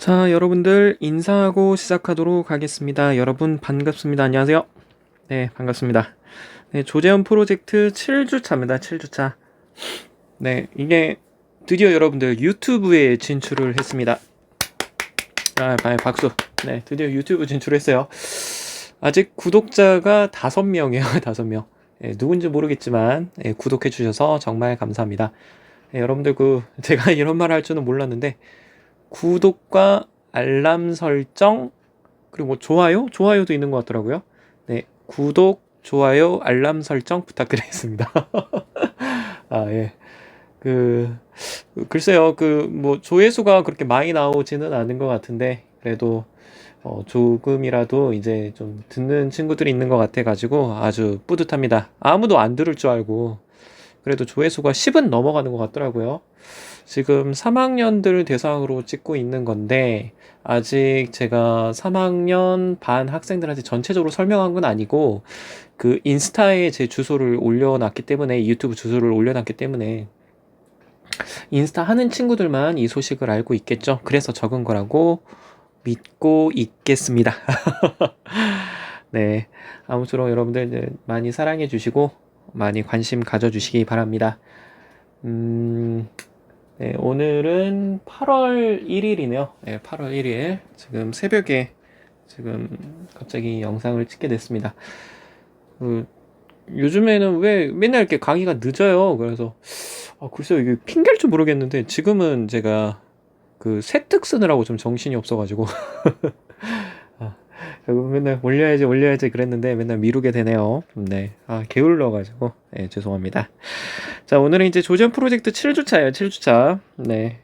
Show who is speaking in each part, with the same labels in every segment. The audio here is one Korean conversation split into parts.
Speaker 1: 자, 여러분들 인사하고 시작하도록 하겠습니다. 여러분 반갑습니다. 안녕하세요. 네, 반갑습니다. 네, 조재현 프로젝트 7주차입니다. 7주차. 네, 이게 드디어 여러분들 유튜브에 진출을 했습니다. 박수. 네, 드디어 유튜브 진출했어요. 아직 구독자가 5명이에요. 5명. 네, 누군지 모르겠지만 구독해 주셔서 정말 감사합니다. 네, 여러분들 제가 이런 말 할 줄은 몰랐는데 구독과 알람 설정 그리고 뭐 좋아요도 있는 것 같더라고요. 네, 구독, 좋아요, 알람 설정 부탁드리겠습니다. 예. 글쎄요, 뭐 조회수가 그렇게 많이 나오지는 않은 것 같은데 그래도 조금이라도 이제 좀 듣는 친구들이 있는 것 같아가지고 아주 뿌듯합니다. 아무도 안 들을 줄 알고 그래도 조회수가 10은 넘어가는 것 같더라고요. 지금 3학년들 대상으로 찍고 있는 건데 아직 제가 3학년 반 학생들한테 전체적으로 설명한 건 아니고 그 인스타에 제 주소를 올려놨기 때문에 유튜브 주소를 올려놨기 때문에 인스타 하는 친구들만 이 소식을 알고 있겠죠. 그래서 적은 거라고 믿고 있겠습니다. 네, 아무쪼록 여러분들 많이 사랑해 주시고 많이 관심 가져주시기 바랍니다. 네, 오늘은 8월 1일이네요. 네, 8월 1일. 지금 새벽에 지금 갑자기 영상을 찍게 됐습니다. 요즘에는 왜 맨날 이렇게 강의가 늦어요? 그래서, 글쎄요, 이게 핑계일 줄 모르겠는데, 지금은 제가 세특 쓰느라고 좀 정신이 없어가지고, 맨날 올려야지 그랬는데 맨날 미루게 되네요. 네. 게을러가지고. 네, 죄송합니다. 자, 오늘은 이제 조전 프로젝트 7주차예요. 7주차. 네.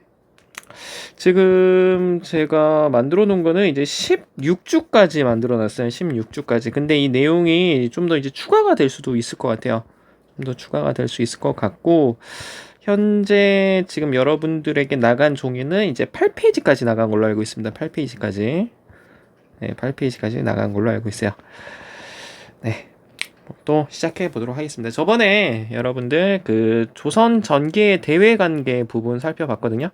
Speaker 1: 지금 제가 만들어 놓은 거는 이제 16주까지 만들어 놨어요. 16주까지. 근데 이 내용이 좀 더 이제 추가가 될 수도 있을 것 같아요. 좀 더 추가가 될 수 있을 것 같고, 현재 지금 여러분들에게 나간 종이는 이제 8페이지까지 나간 걸로 알고 있습니다. 8페이지까지. 네, 8페이지까지 나간 걸로 알고 있어요. 네. 또 시작해 보도록 하겠습니다. 저번에 여러분들 조선 전개 대외 관계 부분 살펴봤거든요.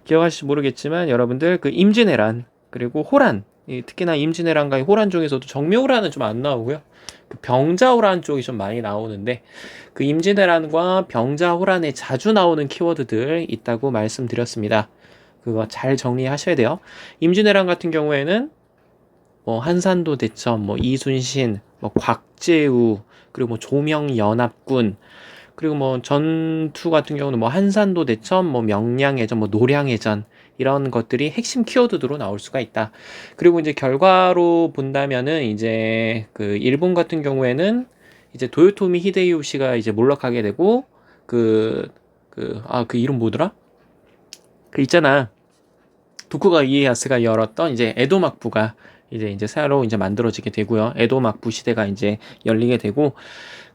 Speaker 1: 기억하실지 모르겠지만 여러분들 임진왜란 그리고 호란, 특히나 임진왜란과 호란 중에서도 정묘호란은 좀 안 나오고요. 병자호란 쪽이 좀 많이 나오는데 임진왜란과 병자호란에 자주 나오는 키워드들 있다고 말씀드렸습니다. 그거 잘 정리하셔야 돼요. 임진왜란 같은 경우에는 뭐 한산도 대첩, 뭐 이순신, 뭐 곽재우, 그리고 뭐 조명연합군, 그리고 뭐 전투 같은 경우는 뭐 한산도 대첩, 뭐 명량해전, 뭐 노량해전 이런 것들이 핵심 키워드로 나올 수가 있다. 그리고 이제 결과로 본다면은 이제 일본 같은 경우에는 이제 도요토미 히데요시가 이제 몰락하게 되고 그 이름 뭐더라? 있잖아. 도쿠가 이에야스가 열었던 이제 에도 막부가 이제 새로 이제 만들어지게 되고요. 에도 막부 시대가 이제 열리게 되고,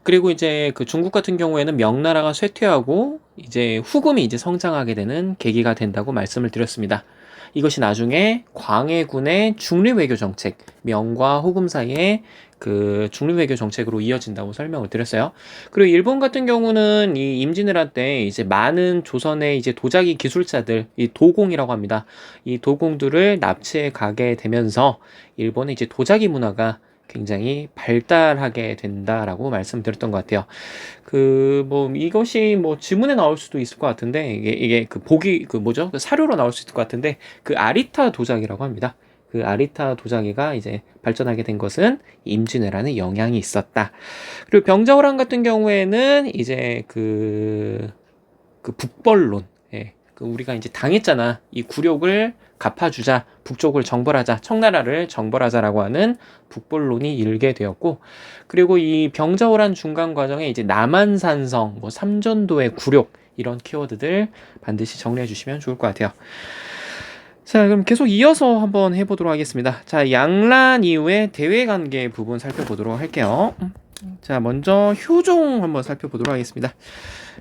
Speaker 1: 그리고 이제 중국 같은 경우에는 명나라가 쇠퇴하고 이제 후금이 이제 성장하게 되는 계기가 된다고 말씀을 드렸습니다. 이것이 나중에 광해군의 중립외교 정책, 명과 후금 사이에 중립외교 정책으로 이어진다고 설명을 드렸어요. 그리고 일본 같은 경우는 이 임진왜란 때 이제 많은 조선의 이제 도자기 기술자들, 이 도공이라고 합니다. 이 도공들을 납치해 가게 되면서 일본의 이제 도자기 문화가 굉장히 발달하게 된다라고 말씀드렸던 것 같아요. 이것이 뭐 지문에 나올 수도 있을 것 같은데, 이게 사료로 나올 수 있을 것 같은데, 아리타 도자기라고 합니다. 아리타 도자기가 이제 발전하게 된 것은 임진왜란의 영향이 있었다. 그리고 병자호란 같은 경우에는 이제 북벌론, 예, 우리가 이제 당했잖아. 이 굴욕을 갚아주자, 북쪽을 정벌하자, 청나라를 정벌하자라고 하는 북벌론이 일게 되었고, 그리고 이 병자호란 중간 과정에 이제 남한산성, 뭐 삼전도의 굴욕 이런 키워드들 반드시 정리해 주시면 좋을 것 같아요. 자, 그럼 계속 이어서 한번 해보도록 하겠습니다. 자, 양란 이후의 대외관계 부분 살펴보도록 할게요. 자, 먼저 효종 한번 살펴보도록 하겠습니다.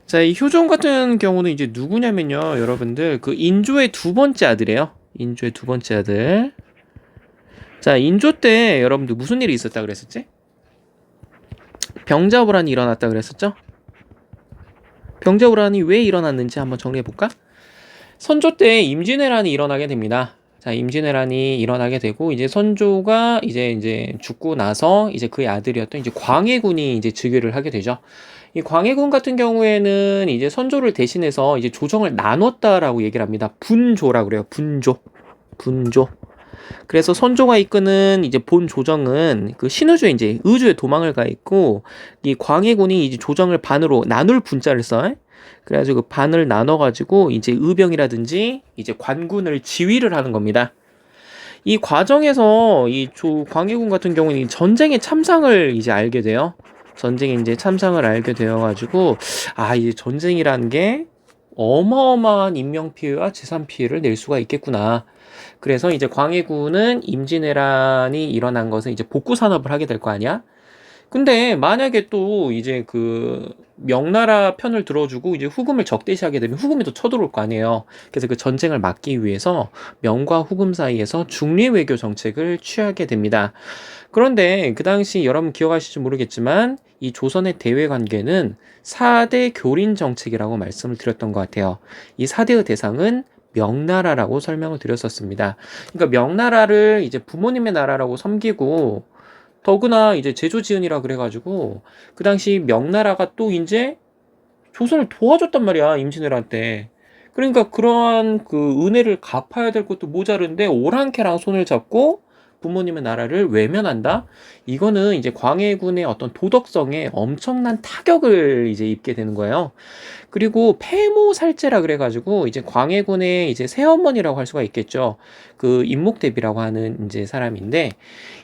Speaker 1: 자, 이 효종 같은 경우는 이제 누구냐면요, 여러분들 인조의 두 번째 아들이에요. 인조의 두 번째 아들. 자, 인조 때 여러분들 무슨 일이 있었다 그랬었지? 병자호란이 일어났다 그랬었죠? 병자호란이 왜 일어났는지 한번 정리해 볼까? 선조 때 임진왜란이 일어나게 됩니다. 자, 임진왜란이 일어나게 되고 이제 선조가 이제 죽고 나서 이제 그의 아들이었던 이제 광해군이 이제 즉위를 하게 되죠. 이 광해군 같은 경우에는 이제 선조를 대신해서 이제 조정을 나눴다라고 얘기를 합니다. 분조라고 그래요. 분조. 그래서 선조가 이끄는 이제 본 조정은 그 신의주에 이제 의주에 도망을 가 있고, 이 광해군이 이제 조정을 반으로 나눌 분자를 써. 그래가지고 그 반을 나눠가지고 이제 의병이라든지 이제 관군을 지휘를 하는 겁니다. 이 과정에서 이 광해군 같은 경우는 이 전쟁의 참상을 이제 알게 돼요. 전쟁의 이제 참상을 알게 되어가지고, 아, 이 전쟁이라는 게 어마어마한 인명 피해와 재산 피해를 낼 수가 있겠구나. 그래서 이제 광해군은 임진왜란이 일어난 것은 이제 복구 산업을 하게 될 거 아니야? 근데 만약에 또 이제 그 명나라 편을 들어주고 이제 후금을 적대시하게 되면 후금이 또 쳐들어올 거 아니에요. 그래서 그 전쟁을 막기 위해서 명과 후금 사이에서 중립 외교 정책을 취하게 됩니다. 그런데 그 당시 여러분 기억하실지 모르겠지만 이 조선의 대외 관계는 4대 교린 정책이라고 말씀을 드렸던 것 같아요. 이 4대의 대상은 명나라라고 설명을 드렸었습니다. 그러니까 명나라를 이제 부모님의 나라라고 섬기고, 더구나 이제 제조지은이라 그래가지고 그 당시 명나라가 또 이제 조선을 도와줬단 말이야, 임진왜란 때. 그러니까 그러한 그 은혜를 갚아야 될 것도 모자른데 오랑캐랑 손을 잡고 부모님의 나라를 외면한다? 이거는 이제 광해군의 어떤 도덕성에 엄청난 타격을 이제 입게 되는 거예요. 그리고 폐모살제라 그래가지고 이제 광해군의 이제 새어머니라고 할 수가 있겠죠. 그 임목대비라고 하는 이제 사람인데,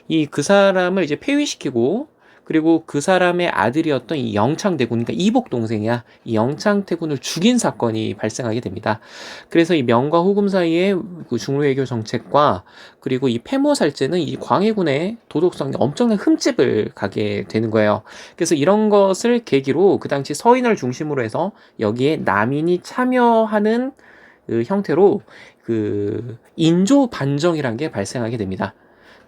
Speaker 1: 이 그 사람을 이제 폐위시키고, 그리고 그 사람의 아들이었던 이 영창대군, 그러니까 이복 동생이야. 이 영창대군을 죽인 사건이 발생하게 됩니다. 그래서 이 명과 후금 사이의 그 중로외교 정책과 그리고 이 폐모살제는 이 광해군의 도덕성에 엄청난 흠집을 가게 되는 거예요. 그래서 이런 것을 계기로 그 당시 서인을 중심으로 해서 여기에 남인이 참여하는 그 형태로 그 인조 반정이라는 게 발생하게 됩니다.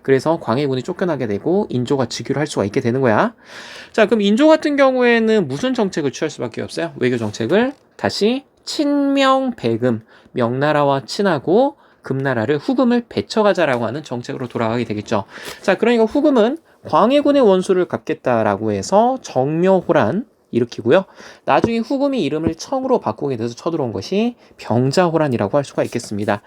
Speaker 1: 그래서 광해군이 쫓겨나게 되고 인조가 즉위를 할 수가 있게 되는 거야. 자, 그럼 인조 같은 경우에는 무슨 정책을 취할 수밖에 없어요? 외교 정책을 다시 친명배금, 명나라와 친하고 금나라를 후금을 배척하자라고 하는 정책으로 돌아가게 되겠죠. 자, 그러니까 후금은 광해군의 원수를 갚겠다라고 해서 정묘호란 일으키고요. 나중에 후금이 이름을 청으로 바꾸게 돼서 쳐들어온 것이 병자호란이라고 할 수가 있겠습니다.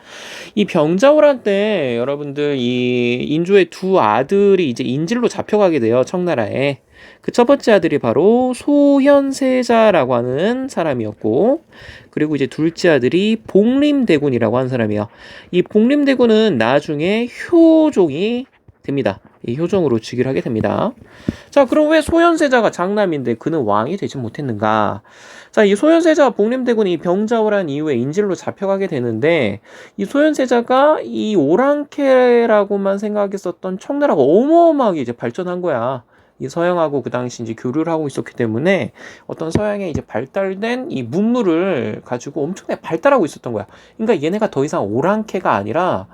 Speaker 1: 이 병자호란 때 여러분들 이 인조의 두 아들이 이제 인질로 잡혀가게 돼요. 청나라에. 그 첫 번째 아들이 바로 소현세자라고 하는 사람이었고, 그리고 이제 둘째 아들이 복림대군이라고 하는 사람이에요. 이 복림대군은 나중에 효종이 됩니다. 이 효종으로 즉위를 하게 됩니다. 자, 그럼 왜 소현세자가 장남인데 그는 왕이 되지 못했는가? 자, 이 소현세자와 복림대군이 이 병자호란 이후에 인질로 잡혀가게 되는데, 이 소현세자가 이 오랑캐라고만 생각했었던 청나라가 어마어마하게 이제 발전한 거야. 이 서양하고 그 당시 이제 교류를 하고 있었기 때문에 어떤 서양의 이제 발달된 이 문물을 가지고 엄청나게 발달하고 있었던 거야. 그러니까 얘네가 더 이상 오랑캐가 아니라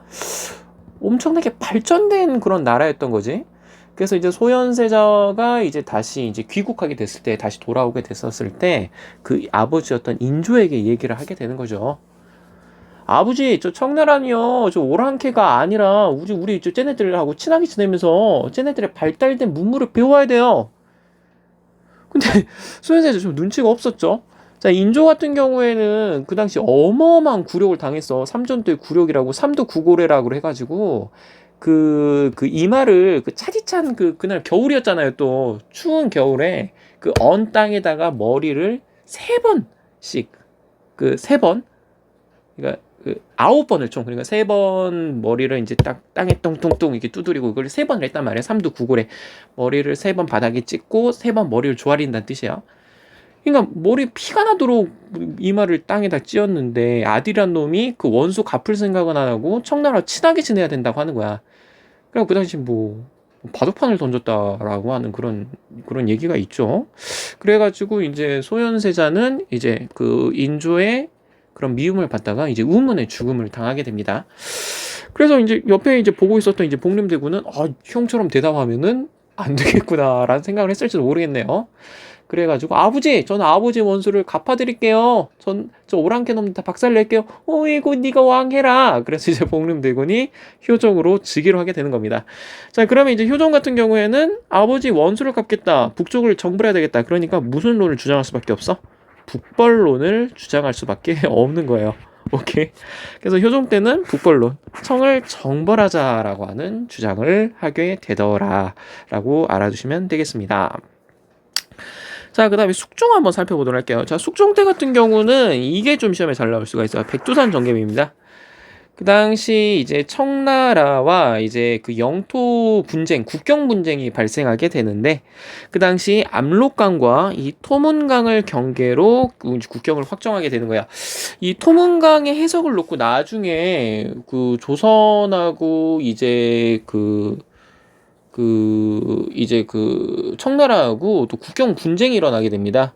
Speaker 1: 엄청나게 발전된 그런 나라였던 거지. 그래서 이제 소현세자가 이제 다시 이제 귀국하게 됐을 때, 다시 돌아오게 됐었을 때, 그 아버지였던 인조에게 얘기를 하게 되는 거죠. 아버지, 저 청나라니요, 저 오랑캐가 아니라, 우리 저 쟤네들하고 친하게 지내면서, 쟤네들의 발달된 문물을 배워야 돼요. 근데, 소현세자 좀 눈치가 없었죠? 자, 인조 같은 경우에는 그 당시 어마어마한 굴욕을 당했어. 삼전도의 굴욕이라고, 삼두구고래라고 해가지고, 이마를, 차디찬 그날 겨울이었잖아요. 또, 추운 겨울에, 언 땅에다가 머리를 3번씩, 3번, 그러니까, 9번을 총, 그러니까 3번 머리를 이제 딱 땅에 뚱뚱뚱 이렇게 두드리고, 이걸 3번을 했단 말이에요. 삼두구고래. 머리를 3번 바닥에 찍고, 3번 머리를 조아린다는 뜻이야. 그러니까 머리 피가 나도록 이마를 땅에다 찧었는데 아들이란 놈이 그 원수 갚을 생각은 안 하고 청나라와 친하게 지내야 된다고 하는 거야. 그리고 그 당시 뭐 바둑판을 던졌다라고 하는 그런 얘기가 있죠. 그래가지고 이제 소현세자는 이제 그 인조의 그런 미움을 받다가 이제 우문의 죽음을 당하게 됩니다. 그래서 이제 옆에 이제 보고 있었던 이제 복림대군은 형처럼 대답하면은 안 되겠구나라는 생각을 했을지도 모르겠네요. 그래가지고 아버지, 저는 아버지 원수를 갚아드릴게요. 저 오랑캐 놈 다 박살낼게요. 어이구 네가 왕해라. 그래서 이제 복림대군이 효종으로 즉위를 하게 되는 겁니다. 자, 그러면 이제 효종 같은 경우에는 아버지 원수를 갚겠다, 북쪽을 정벌해야 되겠다. 그러니까 무슨 론을 주장할 수밖에 없어? 북벌론을 주장할 수밖에 없는 거예요. 오케이. 그래서 효종 때는 북벌론, 청을 정벌하자라고 하는 주장을 하게 되더라라고 알아두시면 되겠습니다. 자, 그 다음에 숙종 한번 살펴보도록 할게요. 자, 숙종 때 같은 경우는 이게 좀 시험에 잘 나올 수가 있어요. 백두산 정개비입니다. 그 당시 이제 청나라와 이제 그 영토 분쟁, 국경 분쟁이 발생하게 되는데, 그 당시 압록강과 이 토문강을 경계로 국경을 확정하게 되는 거야. 이 토문강의 해석을 놓고 나중에 그 조선하고 이제 이제 그 청나라하고 또 국경 분쟁이 일어나게 됩니다.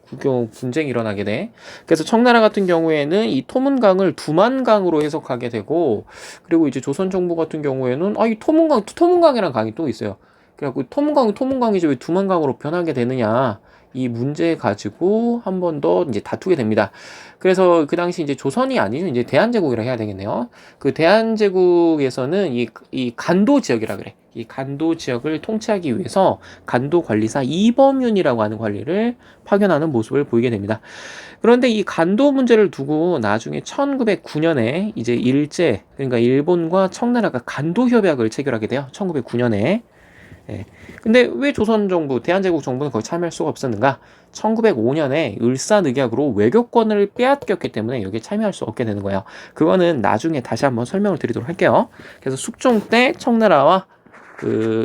Speaker 1: 국경 분쟁이 일어나게 돼. 그래서 청나라 같은 경우에는 이 토문강을 두만강으로 해석하게 되고, 그리고 이제 조선 정부 같은 경우에는 이 토문강이란 강이 또 있어요. 그래갖고 토문강이지 왜 두만강으로 변하게 되느냐, 이 문제 가지고 한 번 더 이제 다투게 됩니다. 그래서 그 당시 이제 조선이 아니죠, 이제 대한제국이라 해야 되겠네요. 그 대한제국에서는 이 간도 지역이라 그래. 이 간도 지역을 통치하기 위해서 간도 관리사 이범윤이라고 하는 관리를 파견하는 모습을 보이게 됩니다. 그런데 이 간도 문제를 두고 나중에 1909년에 이제 그러니까 일본과 청나라가 간도 협약을 체결하게 돼요. 1909년에. 예. 근데 왜 조선 정부, 대한제국 정부는 거기 참여할 수가 없었는가? 1905년에 을사늑약으로 외교권을 빼앗겼기 때문에 여기에 참여할 수 없게 되는 거예요. 그거는 나중에 다시 한번 설명을 드리도록 할게요. 그래서 숙종 때 청나라와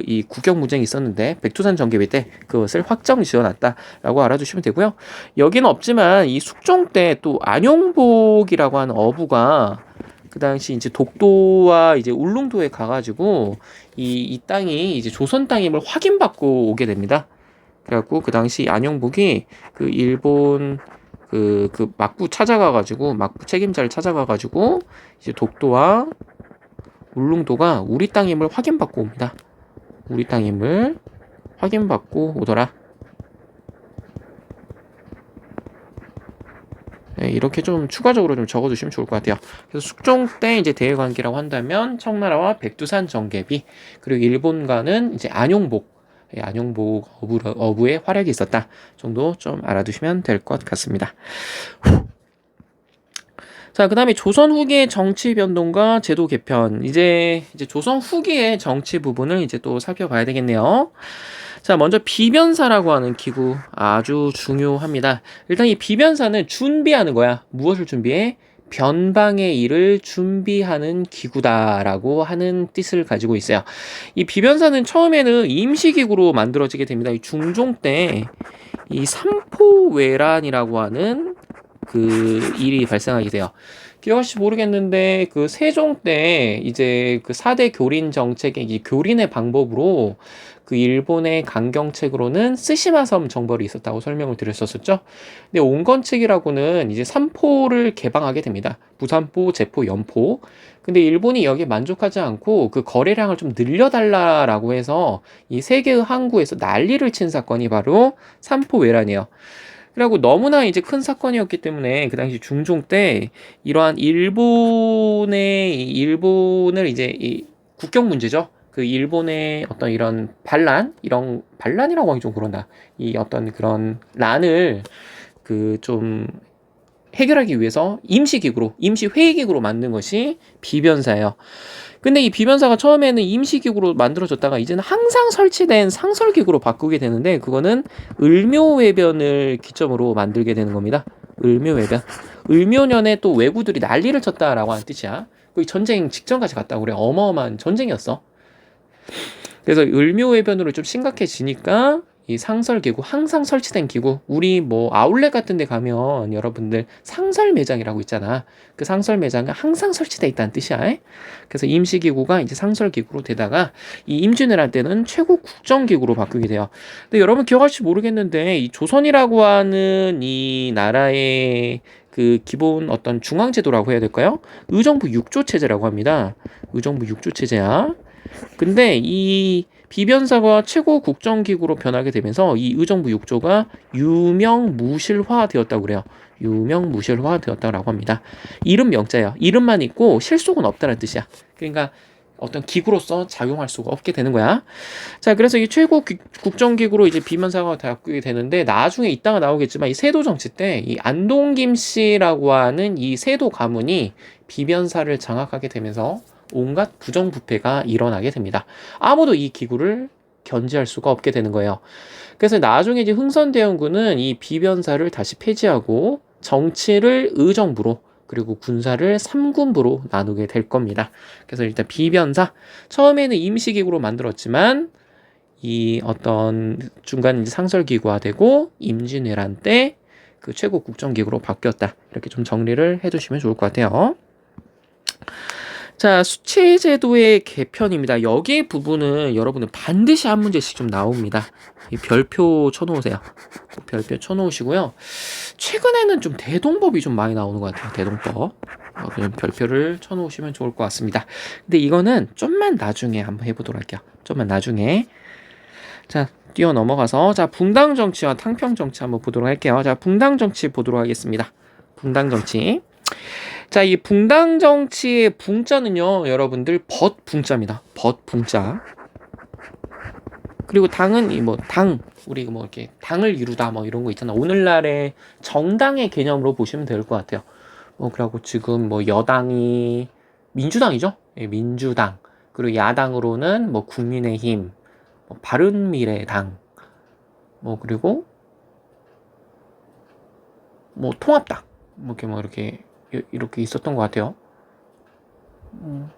Speaker 1: 이 국경 분쟁이 있었는데 백두산 정개비 때 그것을 확정 지어놨다라고 알아두시면 되고요. 여기는 없지만 이 숙종 때 또 안용복이라고 하는 어부가 그 당시 이제 독도와 이제 울릉도에 가가지고 이 땅이 이제 조선 땅임을 확인받고 오게 됩니다. 그래갖고 그 당시 안용복이 그 일본 그 막부 책임자를 찾아가가지고 이제 독도와 울릉도가 우리 땅임을 확인받고 옵니다. 우리 땅임을 확인받고 오더라. 네, 이렇게 좀 추가적으로 좀 적어두시면 좋을 것 같아요. 그래서 숙종 때 이제 대외관계라고 한다면 청나라와 백두산 정개비, 그리고 일본과는 이제 안용복 어부의 활약이 있었다 정도 좀 알아두시면 될 것 같습니다. 자, 그 다음에 조선 후기의 정치 변동과 제도 개편. 이제 조선 후기의 정치 부분을 이제 또 살펴봐야 되겠네요. 자, 먼저 비변사라고 하는 기구 아주 중요합니다. 일단 이 비변사는 준비하는 거야. 무엇을 준비해? 변방의 일을 준비하는 기구다라고 하는 뜻을 가지고 있어요. 이 비변사는 처음에는 임시기구로 만들어지게 됩니다. 이 중종 때 이 삼포외란이라고 하는 그 일이 발생하게 돼요. 기억하실지 모르겠는데 그 세종 때 이제 그 4대 교린 정책의 이 교린의 방법으로 그 일본의 강경책으로는 쓰시마섬 정벌이 있었다고 설명을 드렸었죠. 근데 온건책이라고는 이제 3포를 개방하게 됩니다. 부산포, 제포, 연포. 근데 일본이 여기에 만족하지 않고 그 거래량을 좀 늘려달라라고 해서 이 세계의 항구에서 난리를 친 사건이 바로 삼포외란이에요. 그리고 너무나 이제 큰 사건이었기 때문에 그 당시 중종 때 이러한 일본을 이제 이 국경 문제죠. 그 일본의 어떤 이런 반란이라고 하기 좀 그런다. 이 어떤 그런 난을 그 좀 해결하기 위해서 임시회의기구로 만든 것이 비변사예요. 근데 이 비변사가 처음에는 임시기구로 만들어졌다가 이제는 항상 설치된 상설기구로 바꾸게 되는데, 그거는 을묘외변을 기점으로 만들게 되는 겁니다. 을묘외변. 을묘년에 또 왜구들이 난리를 쳤다라고 하는 뜻이야. 거의 전쟁 직전까지 갔다고 그래. 어마어마한 전쟁이었어. 그래서 을묘외변으로 좀 심각해지니까 이 상설기구, 항상 설치된 기구, 우리 뭐 아울렛 같은 데 가면 여러분들 상설 매장이라고 있잖아. 그 상설 매장은 항상 설치되어 있다는 뜻이야. 그래서 임시기구가 이제 상설기구로 되다가 이 임진왜란 할 때는 최고 국정기구로 바뀌게 돼요. 근데 여러분 기억하실지 모르겠는데 이 조선이라고 하는 이 나라의 그 기본 어떤 중앙제도라고 해야 될까요? 의정부 6조 체제라고 합니다. 의정부 6조 체제야. 근데 이 비변사가 최고 국정기구로 변하게 되면서 이 의정부 6조가 유명무실화되었다고 그래요. 유명무실화되었다고 합니다. 이름 명자예요. 이름만 있고 실속은 없다는 뜻이야. 그러니까 어떤 기구로서 작용할 수가 없게 되는 거야. 자, 그래서 이 최고 국정기구로 이제 비변사가 바뀌게 되는데 나중에 이따가 나오겠지만 이 세도 정치 때 이 안동김 씨라고 하는 이 세도 가문이 비변사를 장악하게 되면서 온갖 부정부패가 일어나게 됩니다. 아무도 이 기구를 견제할 수가 없게 되는 거예요. 그래서 나중에 이제 흥선대원군은 이 비변사를 다시 폐지하고 정치를 의정부로 그리고 군사를 3군부로 나누게 될 겁니다. 그래서 일단 비변사 처음에는 임시기구로 만들었지만 이 어떤 중간 상설기구화되고 임진왜란 때 그 최고 국정기구로 바뀌었다. 이렇게 좀 정리를 해두시면 좋을 것 같아요. 자, 수치제도의 개편입니다. 여기 부분은 여러분은 반드시 한 문제씩 좀 나옵니다. 이 별표 쳐놓으세요. 별표 쳐놓으시고요. 최근에는 좀 대동법이 좀 많이 나오는 것 같아요. 대동법. 그냥 별표를 쳐놓으시면 좋을 것 같습니다. 근데 이거는 좀만 나중에 한번 해보도록 할게요. 좀만 나중에. 자, 뛰어 넘어가서 자, 붕당 정치와 탕평 정치 한번 보도록 할게요. 자, 붕당 정치 보도록 하겠습니다. 붕당 정치. 자, 이 붕당 정치의 붕자는요, 여러분들 벗붕자입니다. 벗붕자. 그리고 당은 이 뭐 당, 우리 뭐 이렇게 당을 이루다 뭐 이런 거 있잖아. 오늘날의 정당의 개념으로 보시면 될 것 같아요. 그리고 지금 뭐 여당이 민주당이죠. 예, 민주당. 그리고 야당으로는 뭐 국민의힘, 뭐 바른미래당, 뭐 그리고 뭐 통합당, 뭐 이렇게 있었던 것 같아요.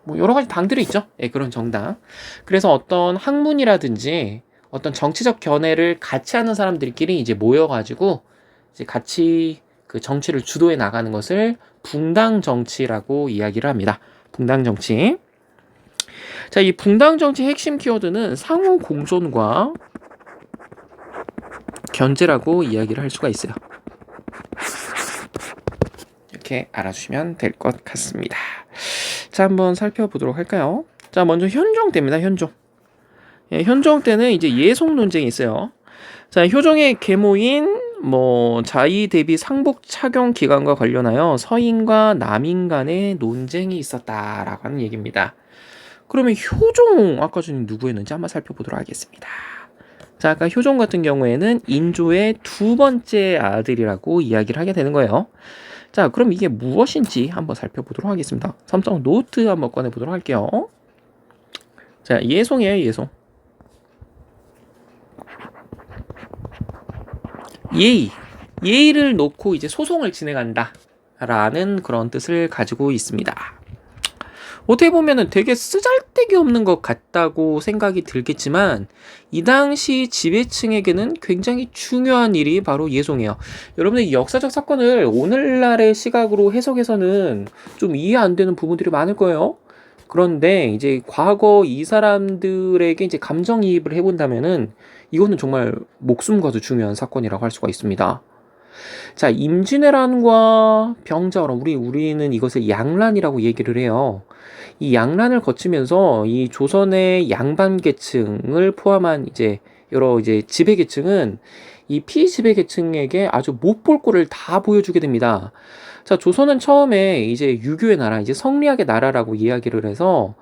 Speaker 1: 뭐 여러 가지 당들이 있죠. 예, 그런 정당. 그래서 어떤 학문이라든지 어떤 정치적 견해를 같이 하는 사람들끼리 이제 모여가지고 이제 같이 그 정치를 주도해 나가는 것을 붕당 정치라고 이야기를 합니다. 붕당 정치. 자, 이 붕당 정치 핵심 키워드는 상호 공존과 견제라고 이야기를 할 수가 있어요. 이렇게 알아주시면 될 것 같습니다. 자, 한번 살펴보도록 할까요? 자, 먼저 현종 때입니다. 현종. 예, 현종 때는 이제 예속 논쟁이 있어요. 자, 효종의 계모인 뭐 자의 대비 상복 착용 기간과 관련하여 서인과 남인 간의 논쟁이 있었다라고 하는 얘기입니다. 그러면 효종 아까 전에 누구였는지 한번 살펴보도록 하겠습니다. 자, 아까 효종 같은 경우에는 인조의 두 번째 아들이라고 이야기를 하게 되는 거예요. 자, 그럼 이게 무엇인지 한번 살펴보도록 하겠습니다. 삼성 노트 한번 꺼내보도록 할게요. 자, 예송이에요, 예송. 예의를 놓고 이제 소송을 진행한다 라는 그런 뜻을 가지고 있습니다. 어떻게 보면은 되게 쓰잘데기 없는 것 같다고 생각이 들겠지만 이 당시 지배층에게는 굉장히 중요한 일이 바로 예송이에요. 여러분들 이 역사적 사건을 오늘날의 시각으로 해석해서는 좀 이해 안 되는 부분들이 많을 거예요. 그런데 이제 과거 이 사람들에게 이제 감정이입을 해본다면은 이거는 정말 목숨과도 중요한 사건이라고 할 수가 있습니다. 자, 임진왜란과 병자호란, 우리는 이것을 양란이라고 얘기를 해요. 이 양란을 거치면서 이 조선의 양반 계층을 포함한 이제 여러 이제 지배 계층은 이 피지배 계층에게 아주 못 볼 꼴을 다 보여주게 됩니다. 자, 조선은 처음에 이제 유교의 나라, 이제 성리학의 나라라고 이야기를 해서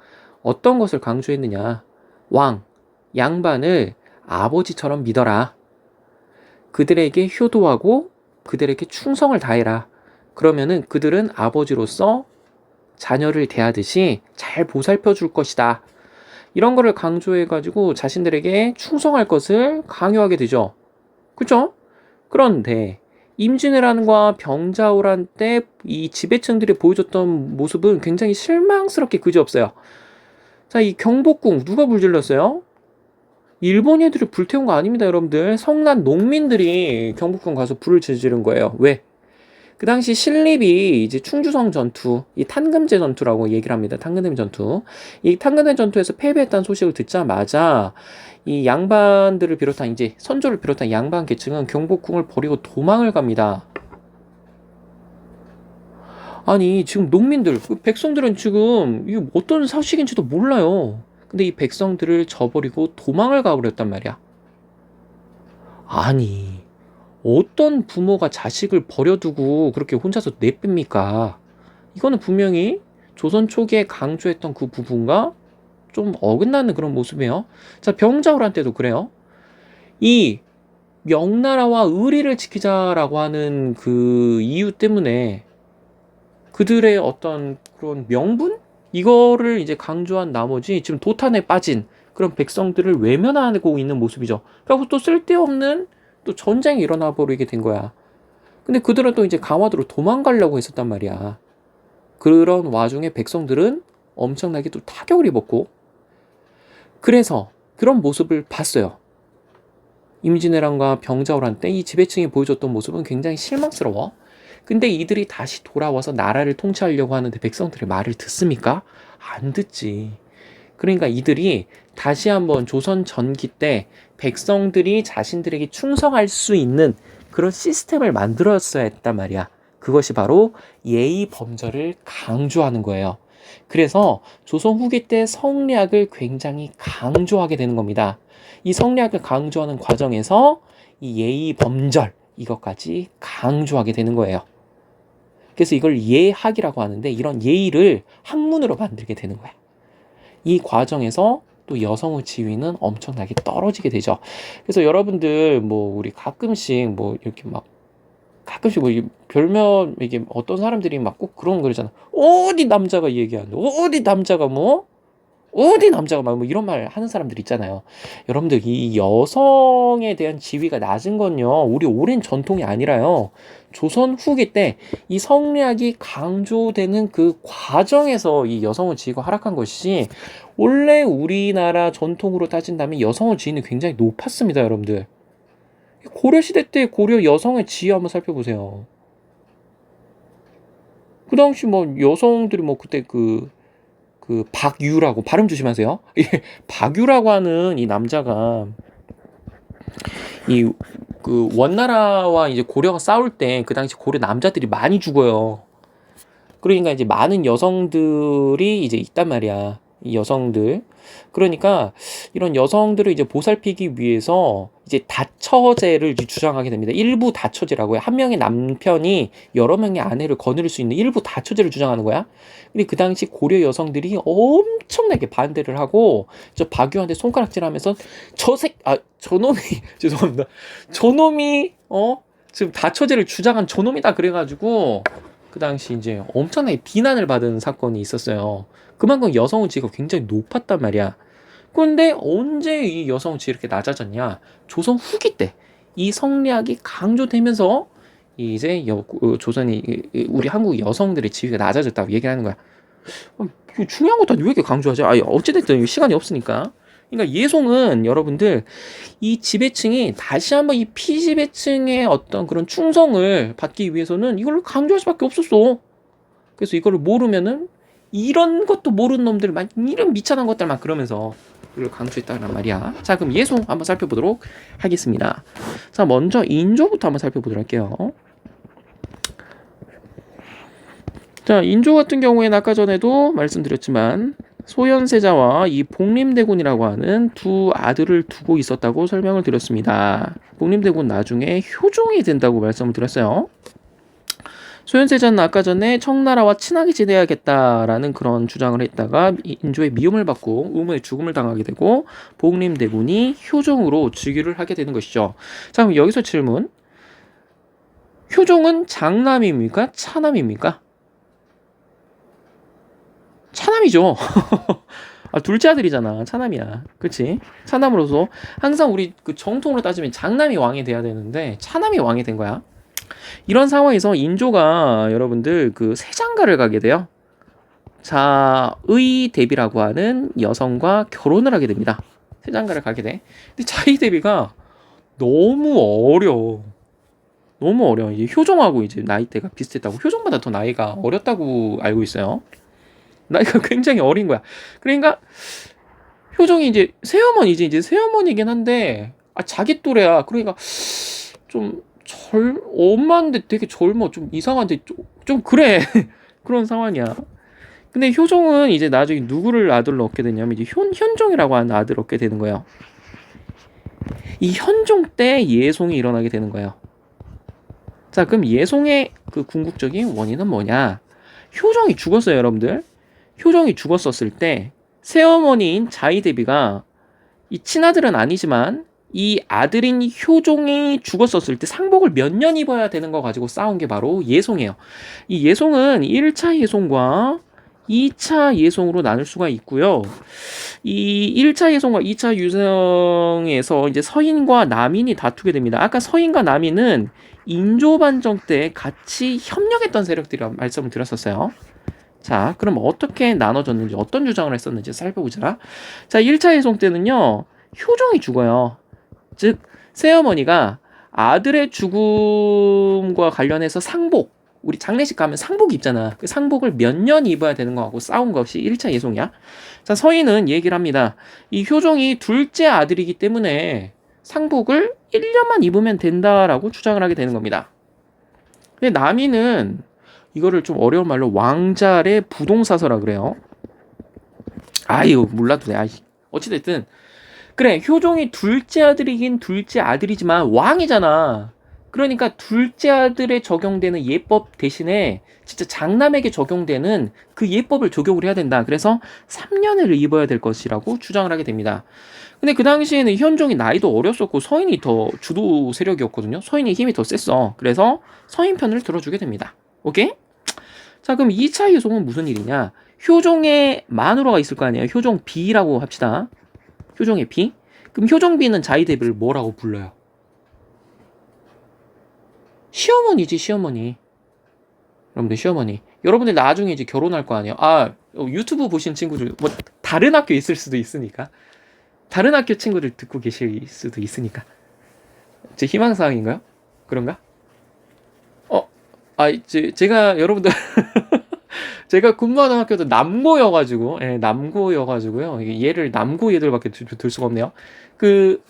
Speaker 1: 어떤 것을 강조했느냐? 왕, 양반을 아버지처럼 믿어라. 그들에게 효도하고 그들에게 충성을 다해라. 그러면은 그들은 아버지로서 자녀를 대하듯이 잘 보살펴 줄 것이다. 이런 거를 강조해가지고 자신들에게 충성할 것을 강요하게 되죠. 그죠? 그런데 임진왜란과 병자호란 때 이 지배층들이 보여줬던 모습은 굉장히 실망스럽게 그지없어요. 자, 이 경복궁 누가 불질렀어요? 일본 애들이 불태운 거 아닙니다, 여러분들. 성난 농민들이 경복궁 가서 불을 지른 거예요. 왜? 그 당시 신립이 이제 충주성 전투, 이 탄금제 전투라고 얘기를 합니다. 탄금제 전투. 이 탄금제 전투에서 패배했다는 소식을 듣자마자 이 양반들을 비롯한 이제 선조를 비롯한 양반 계층은 경복궁을 버리고 도망을 갑니다. 아니, 지금 농민들, 백성들은 지금 이게 어떤 사실인지도 몰라요. 근데 이 백성들을 저버리고 도망을 가버렸단 말이야. 아니, 어떤 부모가 자식을 버려두고 그렇게 혼자서 내뺍니까? 이거는 분명히 조선 초기에 강조했던 그 부분과 좀 어긋나는 그런 모습이에요. 자, 병자호란 때도 그래요. 이 명나라와 의리를 지키자라고 하는 그 이유 때문에 그들의 어떤 그런 명분? 이거를 이제 강조한 나머지 지금 도탄에 빠진 그런 백성들을 외면하고 있는 모습이죠. 그리고 또 쓸데없는 또 전쟁이 일어나 버리게 된 거야. 근데 그들은 또 이제 강화도로 도망가려고 했었단 말이야. 그런 와중에 백성들은 엄청나게 또 타격을 입었고, 그래서 그런 모습을 봤어요. 임진왜란과 병자호란 때 이 지배층이 보여줬던 모습은 굉장히 실망스러워. 근데 이들이 다시 돌아와서 나라를 통치하려고 하는데 백성들의 말을 듣습니까? 안 듣지. 그러니까 이들이 다시 한번 조선 전기 때 백성들이 자신들에게 충성할 수 있는 그런 시스템을 만들었어야 했단 말이야. 그것이 바로 예의 범절을 강조하는 거예요. 그래서 조선 후기 때 성리학을 굉장히 강조하게 되는 겁니다. 이 성리학을 강조하는 과정에서 이 예의 범절 이것까지 강조하게 되는 거예요. 그래서 이걸 예학이라고 하는데 이런 예의를 학문으로 만들게 되는 거야. 이 과정에서 또 여성의 지위는 엄청나게 떨어지게 되죠. 그래서 여러분들 뭐 우리 가끔씩 뭐 이렇게 막 가끔씩 뭐 별명 이게 어떤 사람들이 막 꼭 그런 거 그러잖아. 어디 남자가 얘기하는데 어디 남자가 뭐 어디 남자가 막 뭐 이런 말 하는 사람들 있잖아요. 여러분들 이 여성에 대한 지위가 낮은 건요. 우리 오랜 전통이 아니라요. 조선 후기 때 이 성리학이 강조되는 그 과정에서 이 여성의 지위가 하락한 것이 원래 우리나라 전통으로 따진다면 여성의 지위는 굉장히 높았습니다, 여러분들. 고려시대 때 고려 여성의 지위 한번 살펴보세요. 그 당시 뭐 여성들이 뭐 그때 그 박유라고 발음 조심하세요. 박유라고 하는 이 남자가 이 그 원나라와 이제 고려가 싸울 때 그 당시 고려 남자들이 많이 죽어요. 그러니까 이제 많은 여성들이 이제 있단 말이야. 이 여성들. 그러니까 이런 여성들을 이제 보살피기 위해서 이제 다처제를 주장하게 됩니다. 일부 다처제라고 해요. 한 명의 남편이 여러 명의 아내를 거느릴 수 있는 일부 다처제를 주장하는 거야. 근데 그 당시 고려 여성들이 엄청나게 반대를 하고 저 박유한테 손가락질하면서 저놈이 죄송합니다. 저놈이 지금 다처제를 주장한 저놈이다 그래가지고 그 당시 이제 엄청나게 비난을 받은 사건이 있었어요. 그만큼 여성의 지위가 굉장히 높았단 말이야. 그런데 언제 이 여성의 지위가 이렇게 낮아졌냐? 조선 후기 때 이 성리학이 강조되면서 이제 조선이 우리 한국 여성들의 지위가 낮아졌다고 얘기를 하는 거야. 중요한 것도 아니고 왜 이렇게 강조하죠? 어찌됐든 시간이 없으니까. 그러니까 예송은 여러분들 이 지배층이 다시 한번 이 피지배층의 어떤 그런 충성을 받기 위해서는 이걸 강조할 수밖에 없었어. 그래서 이거를 모르면은 이런 것도 모르는 놈들만 이런 미천한 것들만 그러면서 이걸 강조했다는 말이야. 자, 그럼 예송 한번 살펴보도록 하겠습니다. 자, 먼저 인조부터 한번 살펴보도록 할게요. 자, 인조 같은 경우에는 아까 전에도 말씀드렸지만 소현세자와 이 복림대군이라고 하는 두 아들을 두고 있었다고 설명을 드렸습니다. 복림대군 나중에 효종이 된다고 말씀을 드렸어요. 소현세자는 아까 전에 청나라와 친하게 지내야겠다라는 그런 주장을 했다가 인조의 미움을 받고 의문의 죽음을 당하게 되고 복림대군이 효종으로 즉위를 하게 되는 것이죠. 자, 그럼 여기서 질문. 효종은 장남입니까? 차남입니까? 차남이죠. 둘째 아들이잖아. 차남이야. 그치? 차남으로서 항상 우리 그 정통으로 따지면 장남이 왕이 돼야 되는데 차남이 왕이 된 거야. 이런 상황에서 인조가 여러분들 그 세장가를 가게 돼요. 자의 대비라고 하는 여성과 결혼을 하게 됩니다. 세장가를 가게 돼. 근데 자의 대비가 너무 어려. 너무 어려. 이제 효종하고 이제 나이대가 비슷했다고. 효종보다 더 나이가 어렸다고 알고 있어요. 나이가 굉장히 어린 거야. 그러니까 효종이 이제 새어머니긴 한데 자기 또래야. 그러니까 좀 엄마인데 되게 젊어. 좀 이상한데 좀 그래. 그런 상황이야. 근데 효종은 이제 나중에 누구를 아들로 얻게 되냐면 이제 현종이라고 하는 아들을 얻게 되는 거예요. 이 현종 때 예송이 일어나게 되는 거예요. 자, 그럼 예송의 그 궁극적인 원인은 뭐냐? 효종이 죽었어요, 여러분들. 효종이 죽었었을 때 새어머니인 자이대비가 이 친아들은 아니지만 이 아들인 효종이 죽었었을 때 상복을 몇 년 입어야 되는 거 가지고 싸운 게 바로 예송이에요. 이 예송은 1차 예송과 2차 예송으로 나눌 수가 있고요. 이 1차 예송과 2차 유성에서 이제 서인과 남인이 다투게 됩니다. 아까 서인과 남인은 인조반정 때 같이 협력했던 세력들이라고 말씀을 드렸었어요. 자, 그럼 어떻게 나눠졌는지, 어떤 주장을 했었는지 살펴보자. 자, 1차 예송 때는요, 효종이 죽어요. 즉, 새어머니가 아들의 죽음과 관련해서 상복, 우리 장례식 가면 상복 입잖아. 그 상복을 몇 년 입어야 되는 거하고 싸운 것이 1차 예송이야. 자, 서인은 얘기를 합니다. 이 효종이 둘째 아들이기 때문에 상복을 1년만 입으면 된다라고 주장을 하게 되는 겁니다. 근데 남인은 이거를 좀 어려운 말로 왕잘의 부동사서라 그래요. 이거 몰라도 돼. 어찌됐든 그래, 효종이 둘째 아들이긴 둘째 아들이지만 왕이잖아. 그러니까 둘째 아들에 적용되는 예법 대신에 진짜 장남에게 적용되는 그 예법을 적용을 해야 된다. 그래서 3년을 입어야 될 것이라고 주장을 하게 됩니다. 근데 그 당시에는 현종이 나이도 어렸었고 서인이 더 주도 세력이었거든요. 서인이 힘이 더 셌어. 그래서 서인 편을 들어주게 됩니다. 오케이? 자, 그럼 2차 예송은 무슨 일이냐? 효종의 마누라가 있을 거 아니에요. 효종 B라고 합시다. 효종의 B. 그럼 효종 B는 자이대비를 뭐라고 불러요? 시어머니지, 시어머니. 여러분들 시어머니. 여러분들 나중에 이제 결혼할 거 아니에요. 유튜브 보신 친구들 뭐 다른 학교 있을 수도 있으니까. 다른 학교 친구들 듣고 계실 수도 있으니까. 제 희망사항인가요? 그런가? 제가 여러분들 제가 근무하는 학교도 남고여가지고, 남고여가지고요. 얘를 남고 얘들밖에 들 수가 없네요. 그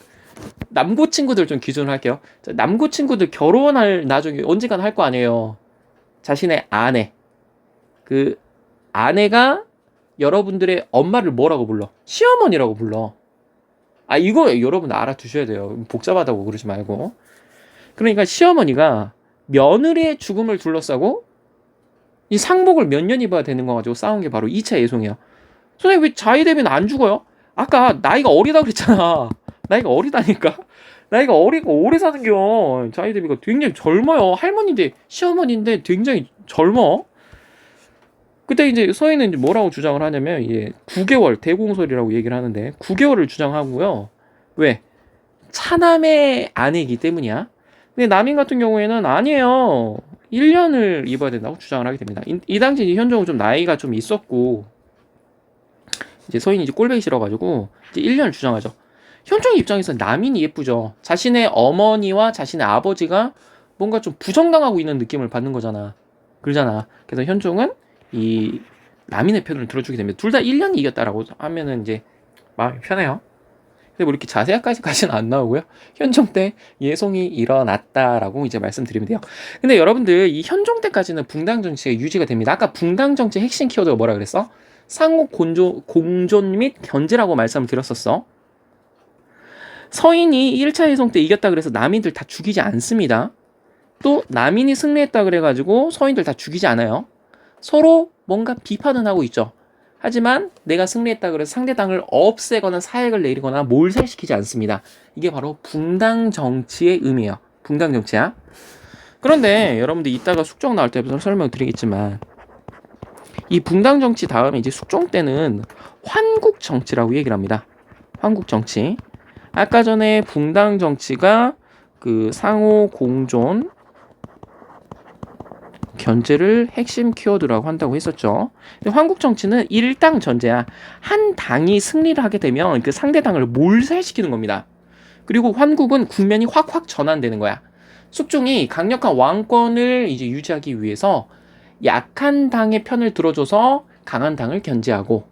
Speaker 1: 남고 친구들 좀 기준으로 할게요. 자, 남고 친구들 결혼할 나중에 언젠간 할 거 아니에요. 자신의 아내, 그 아내가 여러분들의 엄마를 뭐라고 불러? 시어머니라고 불러. 이거 여러분 알아두셔야 돼요. 복잡하다고 그러지 말고. 그러니까 시어머니가 며느리의 죽음을 둘러싸고 이 상복을 몇 년 입어야 되는 거 가지고 싸운 게 바로 2차 예송이에요. 선생님 왜 자이대비는 안 죽어요? 아까 나이가 어리다 그랬잖아. 나이가 어리다니까. 나이가 어리고 오래 사는겨. 자이대비가 굉장히 젊어요. 할머니인데 시어머니인데 굉장히 젊어. 그때 이제 서인은 이제 뭐라고 주장을 하냐면 9개월 대공설이라고 얘기를 하는데 9개월을 주장하고요. 왜? 차남의 아내이기 때문이야. 근데 남인 같은 경우에는 아니에요. 1년을 입어야 된다고 주장을 하게 됩니다. 이 당시 현종은 좀 나이가 좀 있었고 이제 서인이 이제 꼴보기 싫어가지고 이제 1년을 주장하죠. 현종 입장에서 남인이 예쁘죠. 자신의 어머니와 자신의 아버지가 뭔가 좀 부정당하고 있는 느낌을 받는 거잖아. 그러잖아. 그래서 현종은 이 남인의 편을 들어주게 됩니다. 둘 다 1년이 이겼다라고 하면은 이제 마음이 편해요. 근데 뭐 이렇게 자세하게까지는 안 나오고요. 현종 때 예송이 일어났다라고 이제 말씀드리면 돼요. 근데 여러분들 이 현종 때까지는 붕당 정치가 유지가 됩니다. 아까 붕당 정치 핵심 키워드가 뭐라 그랬어? 상호 공존 및 견제라고 말씀을 드렸었어. 서인이 1차 예송 때 이겼다 그래서 남인들 다 죽이지 않습니다. 또 남인이 승리했다 그래가지고 서인들 다 죽이지 않아요. 서로 뭔가 비판은 하고 있죠. 하지만 내가 승리했다 그래서 상대당을 없애거나 사액을 내리거나 몰살시키지 않습니다. 이게 바로 붕당 정치의 의미예요. 붕당 정치야. 그런데 여러분들 이따가 숙종 나올 때 설명드리겠지만 이 붕당 정치 다음에 이제 숙종 때는 환국 정치라고 얘기를 합니다. 환국 정치. 아까 전에 붕당 정치가 그 상호 공존 견제를 핵심 키워드라고 한다고 했었죠. 한국 정치는 일당 전제야. 한 당이 승리를 하게 되면 그 상대 당을 몰살시키는 겁니다. 그리고 환국은 국면이 확확 전환되는 거야. 숙종이 강력한 왕권을 이제 유지하기 위해서 약한 당의 편을 들어줘서 강한 당을 견제하고,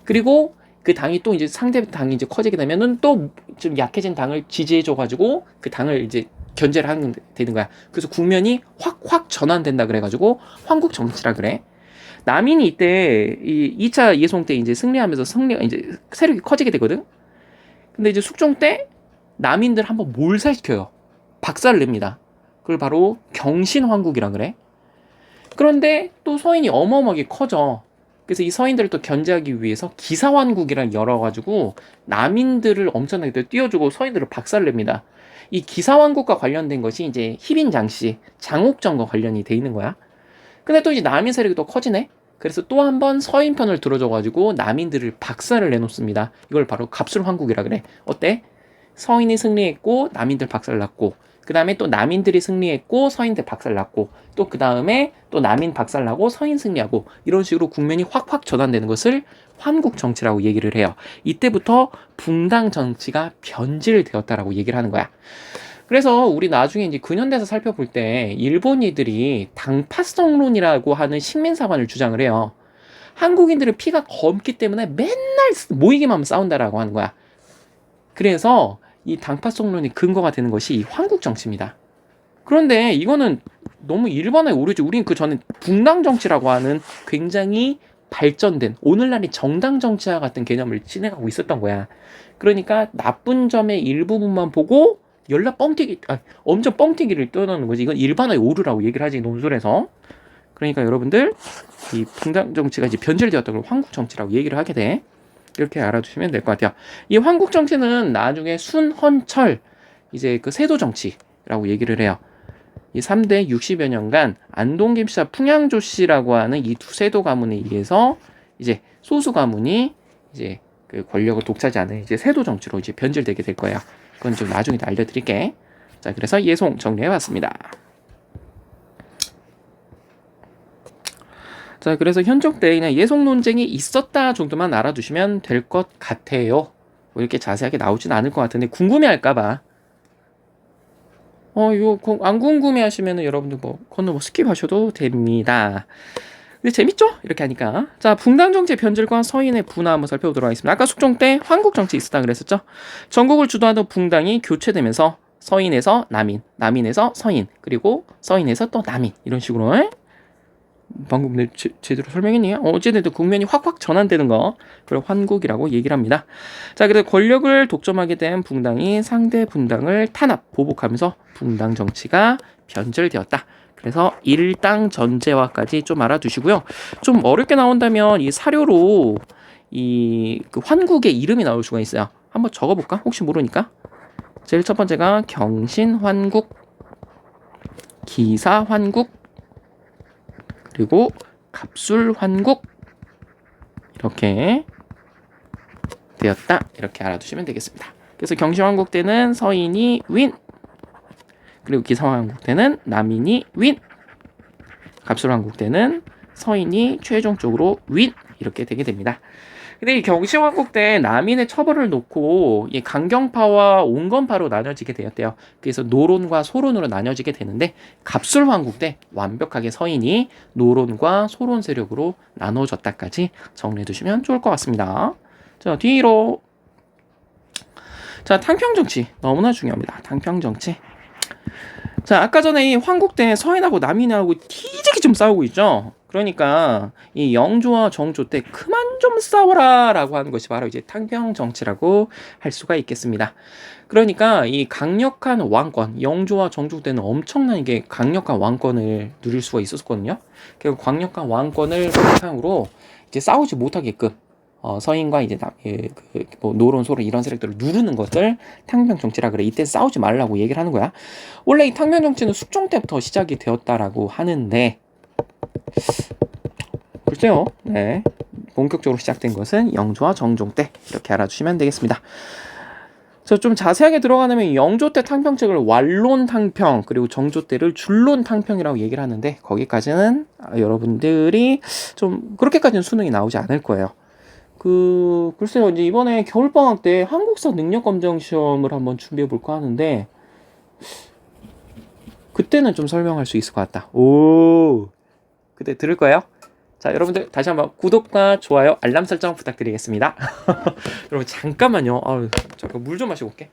Speaker 1: 그리고 그 당이 또 이제 상대 당이 이제 커지게 되면은 또 좀 약해진 당을 지지해줘가지고 그 당을 이제 견제를 하는 되는 거야. 그래서 국면이 확확 전환된다 그래가지고 황국 정치라 그래. 남인이 이때 이 2차 예송 때 이제 승리하면서 이제 세력이 커지게 되거든. 근데 이제 숙종 때 남인들 한번 몰살시켜요. 박살을 냅니다. 그걸 바로 경신환국이라 그래. 그런데 또 서인이 어마어마하게 커져. 그래서 이 서인들을 또 견제하기 위해서 기사환국이랑 열어가지고 남인들을 엄청나게 띄워주고 서인들을 박살냅니다. 이 기사환국과 관련된 것이 이제 희빈장씨, 장옥정과 관련이 돼 있는 거야. 근데 또 이제 남인 세력이 또 커지네. 그래서 또 한 번 서인 편을 들어줘가지고 남인들을 박살을 내놓습니다. 이걸 바로 갑술환국이라 그래. 어때? 서인이 승리했고 남인들 박살났고, 그 다음에 또 남인들이 승리했고 서인들 박살났고, 또 그 다음에 또 남인 박살나고 서인 승리하고, 이런 식으로 국면이 확확 전환되는 것을 환국 정치라고 얘기를 해요. 이때부터 붕당 정치가 변질되었다라고 얘기를 하는 거야. 그래서 우리 나중에 이제 근현대에서 살펴볼 때 일본이들이 당파성론이라고 하는 식민사관을 주장을 해요. 한국인들은 피가 검기 때문에 맨날 모이기만 하면 싸운다라고 하는 거야. 그래서 이 당파성론이 근거가 되는 것이 이 환국정치입니다. 그런데 이거는 너무 일반화에 오르죠. 우린 그 전에 붕당정치라고 하는 굉장히 발전된 오늘날의 정당정치와 같은 개념을 진행하고 있었던 거야. 그러니까 나쁜 점의 일부분만 보고 엄청 뻥튀기를 떠나는 거지. 이건 일반화에 오르라고 얘기를 하지, 논술에서. 그러니까 여러분들 이 붕당정치가 이제 변질되었다고 환국정치라고 얘기를 하게 돼. 이렇게 알아두시면 될 것 같아요. 이 환국정치는 나중에 순헌철 이제 그 세도정치라고 얘기를 해요. 이 3대 60여 년간 안동김 씨와 풍양조 씨라고 하는 이 두 세도 가문에 의해서 이제 소수 가문이 이제 그 권력을 독차지하는 이제 세도 정치로 이제 변질되게 될 거예요. 그건 좀 나중에 알려드릴게. 자, 그래서 예송 정리해봤습니다. 자, 그래서 현종 때 그냥 예송 논쟁이 있었다 정도만 알아두시면 될 것 같아요. 뭐 이렇게 자세하게 나오진 않을 것 같은데 궁금해할까봐. 이거 안 궁금해하시면은 여러분들 뭐 건너 스킵하셔도 됩니다. 근데 재밌죠? 이렇게 하니까. 자, 붕당 정치 변질과 서인의 분화 한번 살펴보도록 하겠습니다. 아까 숙종 때 환국 정치 있었다 그랬었죠? 전국을 주도하던 붕당이 교체되면서 서인에서 남인, 남인에서 서인, 그리고 서인에서 또 남인, 이런 식으로. 방금 내 제대로 설명했니? 어쨌든 국면이 확확 전환되는 거, 그걸 환국이라고 얘기를 합니다. 자, 그래서 권력을 독점하게 된 붕당이 상대 분당을 탄압, 보복하면서 붕당 정치가 변절되었다. 그래서 일당 전제화까지 좀 알아두시고요. 좀 어렵게 나온다면 이 사료로 이 그 환국의 이름이 나올 수가 있어요. 한번 적어볼까? 혹시 모르니까. 제일 첫 번째가 경신환국, 기사환국, 그리고 갑술환국, 이렇게 되었다. 이렇게 알아두시면 되겠습니다. 그래서 경신환국 때는 서인이 윈, 그리고 기사환국 때는 남인이 윈, 갑술환국 때는 서인이 최종적으로 윈, 이렇게 되게 됩니다. 근데 이 경신환국 때 남인의 처벌을 놓고 이 강경파와 온건파로 나눠지게 되었대요. 그래서 노론과 소론으로 나눠지게 되는데, 갑술환국 때 완벽하게 서인이 노론과 소론 세력으로 나눠졌다까지 정리해 두시면 좋을 것 같습니다. 자, 뒤로. 자, 탕평정치 너무나 중요합니다. 탕평정치. 자, 아까 전에 이 환국 때 서인하고 남인하고 티지게 좀 싸우고 있죠. 그러니까 이 영조와 정조 때 그만 좀 싸워라 라고 하는 것이 바로 이제 탕평정치라고 할 수가 있겠습니다. 그러니까 이 강력한 왕권, 영조와 정조 때는 엄청나게 강력한 왕권을 누릴 수가 있었거든요. 그 강력한 왕권을 바탕으로 이제 싸우지 못하게끔 서인과 이제 뭐 노론, 소론 이런 세력들을 누르는 것을 탕평 정치라 그래. 이때 싸우지 말라고 얘기를 하는 거야. 원래 이 탕평 정치는 숙종 때부터 시작이 되었다라고 하는데, 글쎄요. 네. 본격적으로 시작된 것은 영조와 정종 때, 이렇게 알아주시면 되겠습니다. 그래서 좀 자세하게 들어가면 영조 때 탕평책을 완론 탕평, 그리고 정조 때를 줄론 탕평이라고 얘기를 하는데, 거기까지는 여러분들이 좀 그렇게까지는 수능이 나오지 않을 거예요. 글쎄요, 이제 이번에 겨울방학 때 한국사 능력검정 시험을 한번 준비해 볼까 하는데, 그때는 좀 설명할 수 있을 것 같다. 오, 그때 들을 거예요? 자, 여러분들 다시 한번 구독과 좋아요, 알람 설정 부탁드리겠습니다. 여러분 잠깐만요. 잠깐 물 좀 마시고 올게.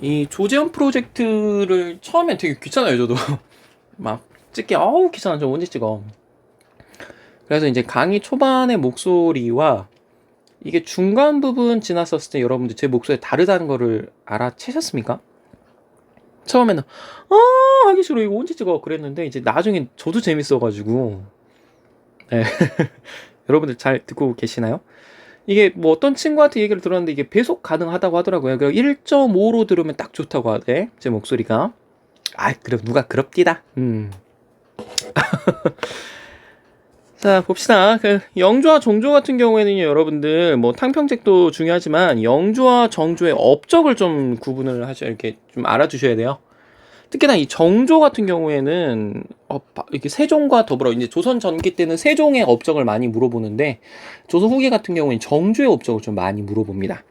Speaker 1: 이 조재현 프로젝트를 처음엔 되게 귀찮아요, 저도. 막 찍기 아우 귀찮아. 저 언제 찍어. 그래서 이제 강의 초반의 목소리와 이게 중간 부분 지났었을 때 여러분들 제 목소리 다르다는 거를 알아채셨습니까? 처음에는 하기 싫어 이거 언제 찍어 그랬는데 이제 나중엔 저도 재밌어가지고 네. 여러분들 잘 듣고 계시나요? 이게 뭐 어떤 친구한테 얘기를 들었는데 이게 배속 가능하다고 하더라고요. 1.5로 들으면 딱 좋다고 하대 제 목소리가. 그럼 누가 그럽디다. 자 봅시다. 그 영조와 정조 같은 경우에는요, 여러분들 뭐 탕평책도 중요하지만 영조와 정조의 업적을 좀 구분을 하셔 이렇게 좀 알아두셔야 돼요. 특히나 이 정조 같은 경우에는 이렇게 세종과 더불어 이제 조선 전기 때는 세종의 업적을 많이 물어보는데 조선 후기 같은 경우는 정조의 업적을 좀 많이 물어봅니다.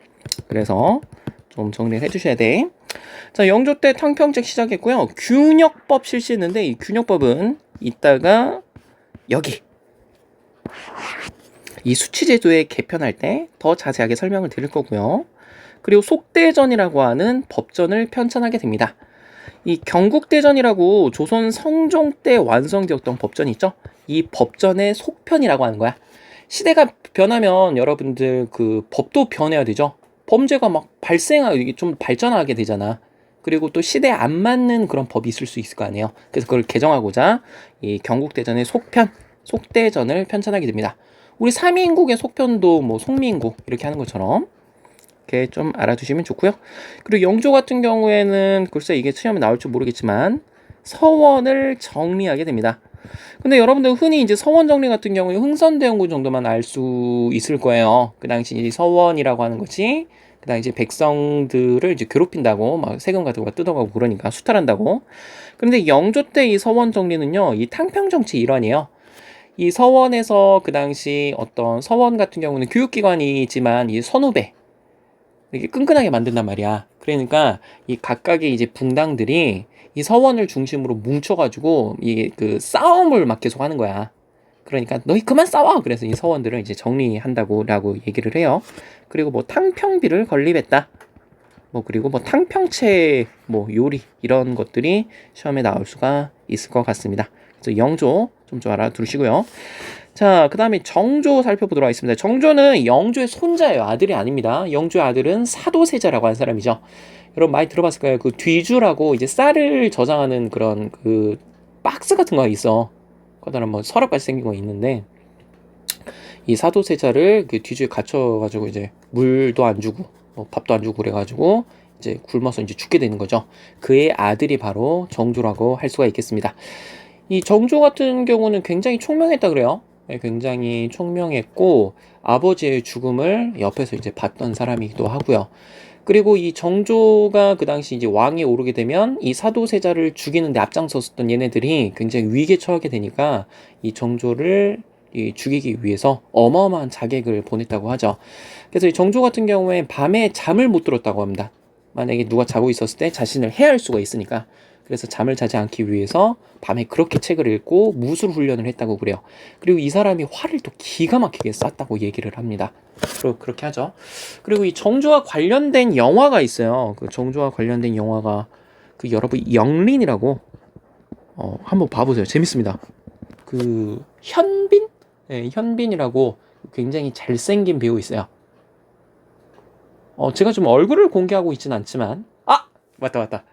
Speaker 1: 그래서 좀 정리를 해주셔야 돼. 자, 영조 때 탕평책 시작했고요. 균역법 실시했는데 이 균역법은 이따가 여기 이 수치제도에 개편할 때 더 자세하게 설명을 드릴 거고요. 그리고 속대전이라고 하는 법전을 편찬하게 됩니다. 이 경국대전이라고 조선 성종 때 완성되었던 법전이 있죠. 이 법전의 속편이라고 하는 거야. 시대가 변하면 여러분들 그 법도 변해야 되죠. 범죄가 막 발생하고 이게 좀 발전하게 되잖아. 그리고 또 시대에 안 맞는 그런 법이 있을 수 있을 거 아니에요. 그래서 그걸 개정하고자 이 경국대전의 속편, 속대전을 편찬하게 됩니다. 우리 삼위인국의 속편도 뭐 송미인국 이렇게 하는 것처럼 이렇게 좀 알아두시면 좋고요. 그리고 영조 같은 경우에는 글쎄 이게 시험에 나올지 모르겠지만 서원을 정리하게 됩니다. 근데 여러분들 흔히 이제 서원 정리 같은 경우에 흥선대원군 정도만 알 수 있을 거예요. 그 당시 이제 서원이라고 하는 것이 그 당시 백성들을 이제 괴롭힌다고 막 세금 같은 거 뜯어가고 그러니까 수탈한다고. 그런데 영조 때 이 서원 정리는요, 이 탕평 정치 일환이에요. 이 서원에서 그 당시 어떤 서원 같은 경우는 교육기관이지만 이 선후배 이렇게 끈끈하게 만든단 말이야. 그러니까 이 각각의 이제 붕당들이 이 서원을 중심으로 뭉쳐가지고 이 그 싸움을 막 계속 하는 거야. 그러니까 너희 그만 싸워. 그래서 이 서원들을 이제 정리한다고라고 얘기를 해요. 그리고 뭐 탕평비를 건립했다. 뭐 그리고 뭐 탕평채 뭐 요리 이런 것들이 시험에 나올 수가 있을 것 같습니다. 그래서 영조 좀 알아두시고요. 자, 그 다음에 정조 살펴보도록 하겠습니다. 정조는 영조의 손자예요. 아들이 아닙니다. 영조의 아들은 사도세자라고 하는 사람이죠. 여러분 많이 들어봤을 거예요. 그 뒤주라고 이제 쌀을 저장하는 그런 그 박스 같은 거 있어. 거기다가 뭐 서랍같이 생긴 거 있는데 이 사도세자를 그 뒤주에 갇혀가지고 이제 물도 안 주고 뭐 밥도 안 주고 그래가지고 이제 굶어서 이제 죽게 되는 거죠. 그의 아들이 바로 정조라고 할 수가 있겠습니다. 이 정조 같은 경우는 굉장히 총명했다 그래요. 네, 굉장히 총명했고 아버지의 죽음을 옆에서 이제 봤던 사람이기도 하고요. 그리고 이 정조가 그 당시 이제 왕에 오르게 되면 이 사도세자를 죽이는데 앞장섰던 얘네들이 굉장히 위기에 처하게 되니까 이 정조를 죽이기 위해서 어마어마한 자객을 보냈다고 하죠. 그래서 이 정조 같은 경우에 밤에 잠을 못 들었다고 합니다. 만약에 누가 자고 있었을 때 자신을 해할 수가 있으니까. 그래서 잠을 자지 않기 위해서 밤에 그렇게 책을 읽고 무술 훈련을 했다고 그래요. 그리고 이 사람이 활을 또 기가 막히게 쐈다고 얘기를 합니다. 그렇게 하죠. 그리고 이 정조와 관련된 영화가 있어요. 그 정조와 관련된 영화가 그 여러분 영린이라고 한번 봐보세요. 재밌습니다. 그 현빈? 네, 현빈이라고 굉장히 잘생긴 배우 있어요. 제가 좀 얼굴을 공개하고 있진 않지만 맞다.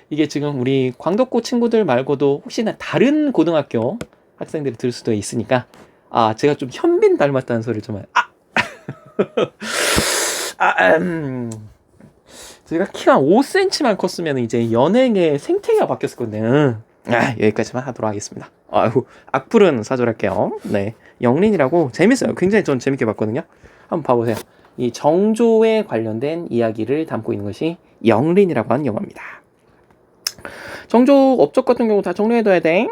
Speaker 1: 이게 지금 우리 광덕고 친구들 말고도 혹시나 다른 고등학교 학생들이 들을 수도 있으니까 제가 좀 현빈 닮았다는 소리를 좀 제가 키가 5cm만 컸으면 이제 연예계 생태계가 바뀌었을 건데 여기까지만 하도록 하겠습니다. 악플은 사절할게요. 네, 영린이라고 재밌어요. 굉장히 전 재밌게 봤거든요. 한번 봐보세요. 이 정조에 관련된 이야기를 담고 있는 것이 영린이라고 하는 영화입니다. 정조 업적 같은 경우 다 정리해둬야 돼.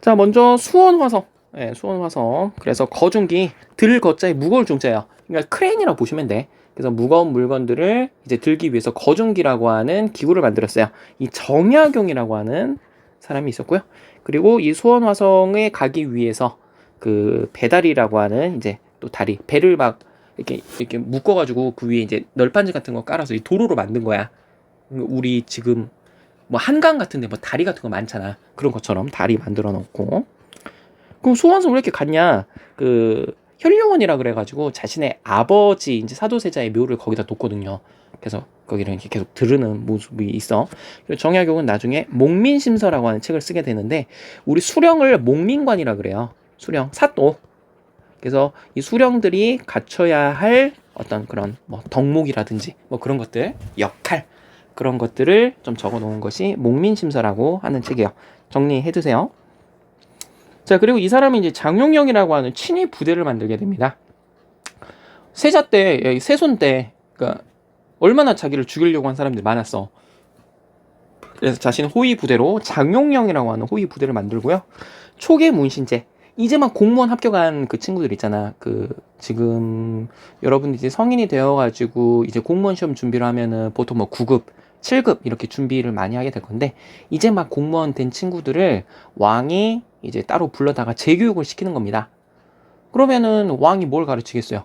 Speaker 1: 자, 먼저 수원화성. 네, 수원화성. 그래서 거중기 들거자에 무거울 중자예요. 그러니까 크레인이라고 보시면 돼. 그래서 무거운 물건들을 이제 들기 위해서 거중기라고 하는 기구를 만들었어요. 이 정약용이라고 하는 사람이 있었고요. 그리고 이 수원화성에 가기 위해서 그 배다리라고 하는 이제 또 다리, 배를 막 이렇게 묶어가지고 그 위에 이제 널판지 같은 거 깔아서 이 도로로 만든 거야. 우리 지금 뭐 한강 같은데 뭐 다리 같은 거 많잖아. 그런 것처럼 다리 만들어 놓고. 그럼 소원성 왜 이렇게 갔냐? 그 현룡원이라 그래가지고 자신의 아버지 이제 사도세자의 묘를 거기다 뒀거든요. 그래서 거기를 이렇게 계속 들으는 모습이 있어. 그리고 정약용은 나중에 목민심서라고 하는 책을 쓰게 되는데 우리 수령을 목민관이라 그래요. 수령 사또. 그래서 이 수령들이 갖춰야 할 어떤 그런 뭐 덕목이라든지 뭐 그런 것들 역할 그런 것들을 좀 적어 놓은 것이 목민심서라고 하는 책이에요. 정리해 두세요. 자, 그리고 이 사람이 이제 장용영이라고 하는 친위 부대를 만들게 됩니다. 세자 때, 세손 때, 그러니까 얼마나 자기를 죽이려고 한 사람들이 많았어. 그래서 자신의 호위 부대로 장용영이라고 하는 호위 부대를 만들고요. 초계 문신제. 이제 막 공무원 합격한 그 친구들 있잖아. 그 지금 여러분 이제 성인이 되어가지고 이제 공무원 시험 준비를 하면은 보통 뭐 9급, 7급 이렇게 준비를 많이 하게 될 건데 이제 막 공무원 된 친구들을 왕이 이제 따로 불러다가 재교육을 시키는 겁니다. 그러면은 왕이 뭘 가르치겠어요?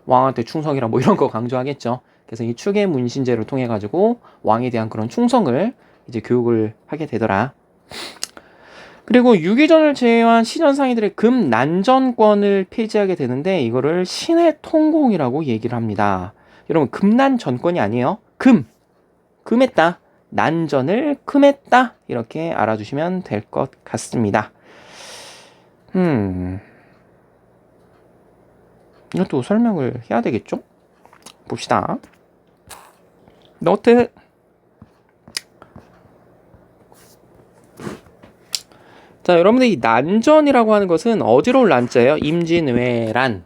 Speaker 1: 왕한테 충성이라 뭐 이런 거 강조하겠죠. 그래서 이 추계 문신제를 통해 가지고 왕에 대한 그런 충성을 이제 교육을 하게 되더라. 그리고 유기전을 제외한 시전 상인들의 금 난전권을 폐지하게 되는데 이거를 신의 통공이라고 얘기를 합니다. 여러분 금난 전권이 아니에요. 금했다. 난전을 금했다. 이렇게 알아두시면 될 것 같습니다. 이것도 설명을 해야 되겠죠? 봅시다. 노트. 자, 여러분들 이 난전이라고 하는 것은 어지러울 난자예요. 임진왜란,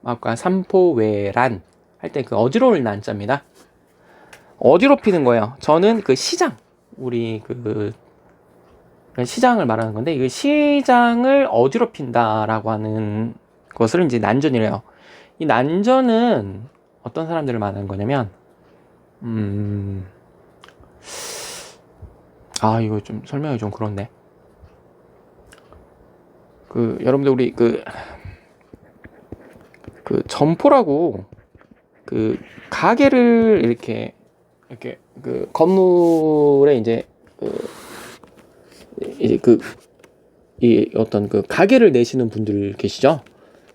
Speaker 1: 아까 삼포외란 할 때 그 어지러울 난자입니다. 어지럽히는 거예요. 저는 그 시장, 우리 그 시장을 말하는 건데 이 시장을 어지럽힌다라고 하는 것을 이제 난전이래요. 이 난전은 어떤 사람들을 말하는 거냐면, 이거 좀 설명이 좀 그렇네. 그 여러분들 우리 그 점포라고 그 가게를 이렇게 그 건물에 이제 이 어떤 그 가게를 내시는 분들 계시죠?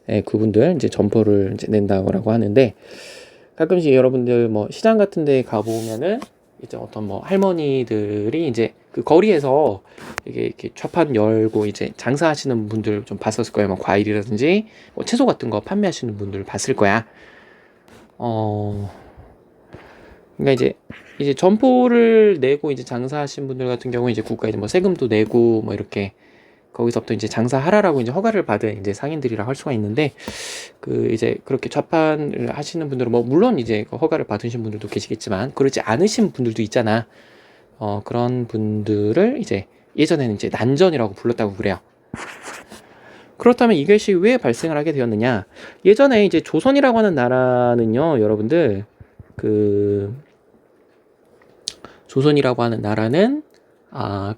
Speaker 1: 네, 그분들 이제 점포를 이제 낸다고 하는데 가끔씩 여러분들 뭐 시장 같은 데 가보면은 이제 어떤 뭐 할머니들이 이제 그 거리에서 이렇게 좌판 열고 이제 장사하시는 분들 좀 봤었을 거예요. 뭐 과일이라든지 뭐 채소 같은 거 판매하시는 분들 봤을 거야. 그러니까 이제 점포를 내고 이제 장사하시는 분들 같은 경우 이제 국가에 뭐 세금도 내고 뭐 이렇게 거기서부터 이제 장사하라라고 이제 허가를 받은 이제 상인들이라 할 수가 있는데 그 이제 그렇게 좌판을 하시는 분들은 뭐 물론 이제 그 허가를 받으신 분들도 계시겠지만 그렇지 않으신 분들도 있잖아. 그런 분들을 이제 예전에는 이제 난전이라고 불렀다고 그래요. 그렇다면 이것이 왜 발생을 하게 되었느냐? 예전에 이제 조선이라고 하는 나라는요, 여러분들 그 조선이라고 하는 나라는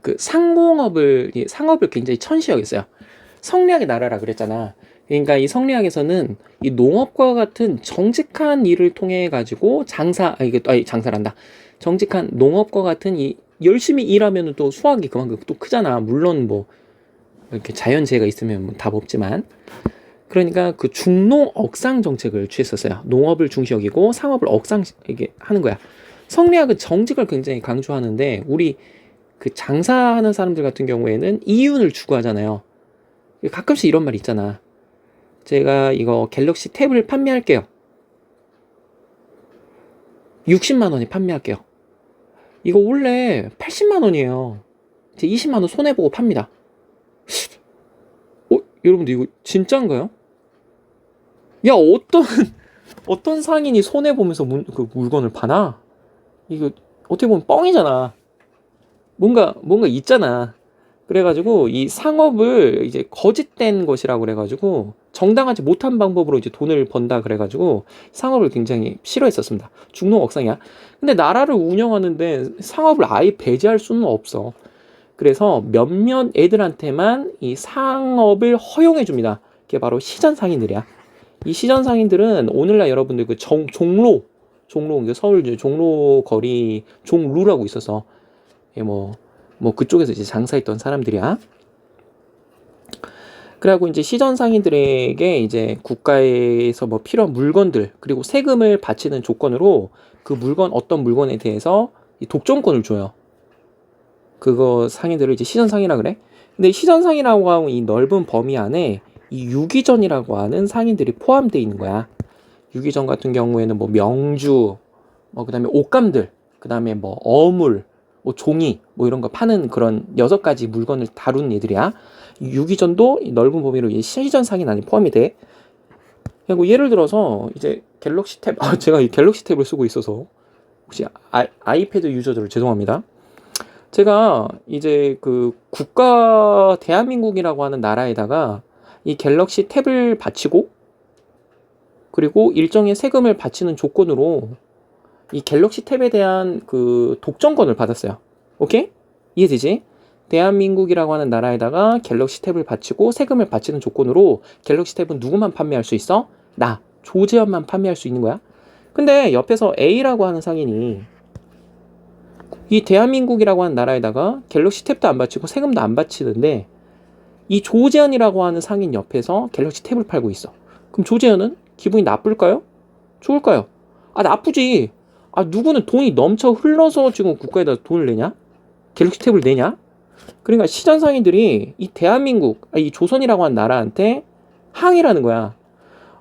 Speaker 1: 그 상공업을 상업을 굉장히 천시 여겼어요. 성리학의 나라라 그랬잖아. 그러니까 이 성리학에서는 이 농업과 같은 정직한 일을 통해 가지고 장사란다. 정직한 농업과 같은 이 열심히 일하면 또 수확이 그만큼 또 크잖아. 물론 뭐 이렇게 자연재해가 있으면 뭐 답 없지만. 그러니까 그 중농억상 정책을 취했었어요. 농업을 중시 여기고 상업을 억상 이게 하는 거야. 성리학은 정직을 굉장히 강조하는데 우리 그 장사하는 사람들 같은 경우에는 이윤을 추구하잖아요. 가끔씩 이런 말 있잖아. 제가 이거 갤럭시 탭을 판매할게요. 60만 원에 판매할게요. 이거 원래 80만 원이에요. 제 20만 원 손해보고 팝니다. 여러분들 이거 진짠가요? 야, 어떤 상인이 손해보면서 그 물건을 파나? 이거 어떻게 보면 뻥이잖아. 뭔가 있잖아. 그래가지고 이 상업을 이제 거짓된 것이라고 그래가지고 정당하지 못한 방법으로 이제 돈을 번다 그래가지고 상업을 굉장히 싫어했었습니다. 중농억상이야. 근데 나라를 운영하는데 상업을 아예 배제할 수는 없어. 그래서 몇몇 애들한테만 이 상업을 허용해 줍니다. 그게 바로 시전 상인들이야. 이 시전 상인들은 오늘날 여러분들 그 종로 종로, 서울 이제 종로 거리 종루라고 있어서, 예, 뭐 그쪽에서 이제 장사했던 사람들이야. 그리고 이제 시전 상인들에게 이제 국가에서 뭐 필요한 물건들, 그리고 세금을 바치는 조건으로 그 물건, 어떤 물건에 대해서 이 독점권을 줘요. 그거 상인들을 이제 시전 상이라 그래. 근데 시전 상이라고 하는 이 넓은 범위 안에 이 유기전이라고 하는 상인들이 포함되어 있는 거야. 유기전 같은 경우에는 뭐 명주, 뭐 그다음에 옷감들, 그다음에 뭐 어물, 뭐 종이, 뭐 이런 거 파는 그런 6가지 물건을 다루는 애들이야. 유기전도 넓은 범위로 이 시전 상인 안에 포함이 돼. 그리고 예를 들어서 이제 갤럭시 탭, 제가 이 갤럭시 탭을 쓰고 있어서 혹시 아이패드 유저들 죄송합니다. 제가 이제 그 국가 대한민국이라고 하는 나라에다가 이 갤럭시 탭을 바치고, 그리고 일정의 세금을 바치는 조건으로 이 갤럭시 탭에 대한 그 독점권을 받았어요. 오케이? 이해되지? 대한민국이라고 하는 나라에다가 갤럭시 탭을 바치고 세금을 바치는 조건으로 갤럭시 탭은 누구만 판매할 수 있어? 나, 조재현만 판매할 수 있는 거야. 근데 옆에서 A라고 하는 상인이 이 대한민국이라고 하는 나라에다가 갤럭시 탭도 안 바치고 세금도 안 바치는데 이 조재현이라고 하는 상인 옆에서 갤럭시 탭을 팔고 있어. 그럼 조재현은 기분이 나쁠까요? 좋을까요? 나쁘지. 누구는 돈이 넘쳐 흘러서 지금 국가에다 돈을 내냐? 갤럭시 탭을 내냐? 그러니까 시장 상인들이 이 대한민국, 이 조선이라고 하는 나라한테 항의라는 거야.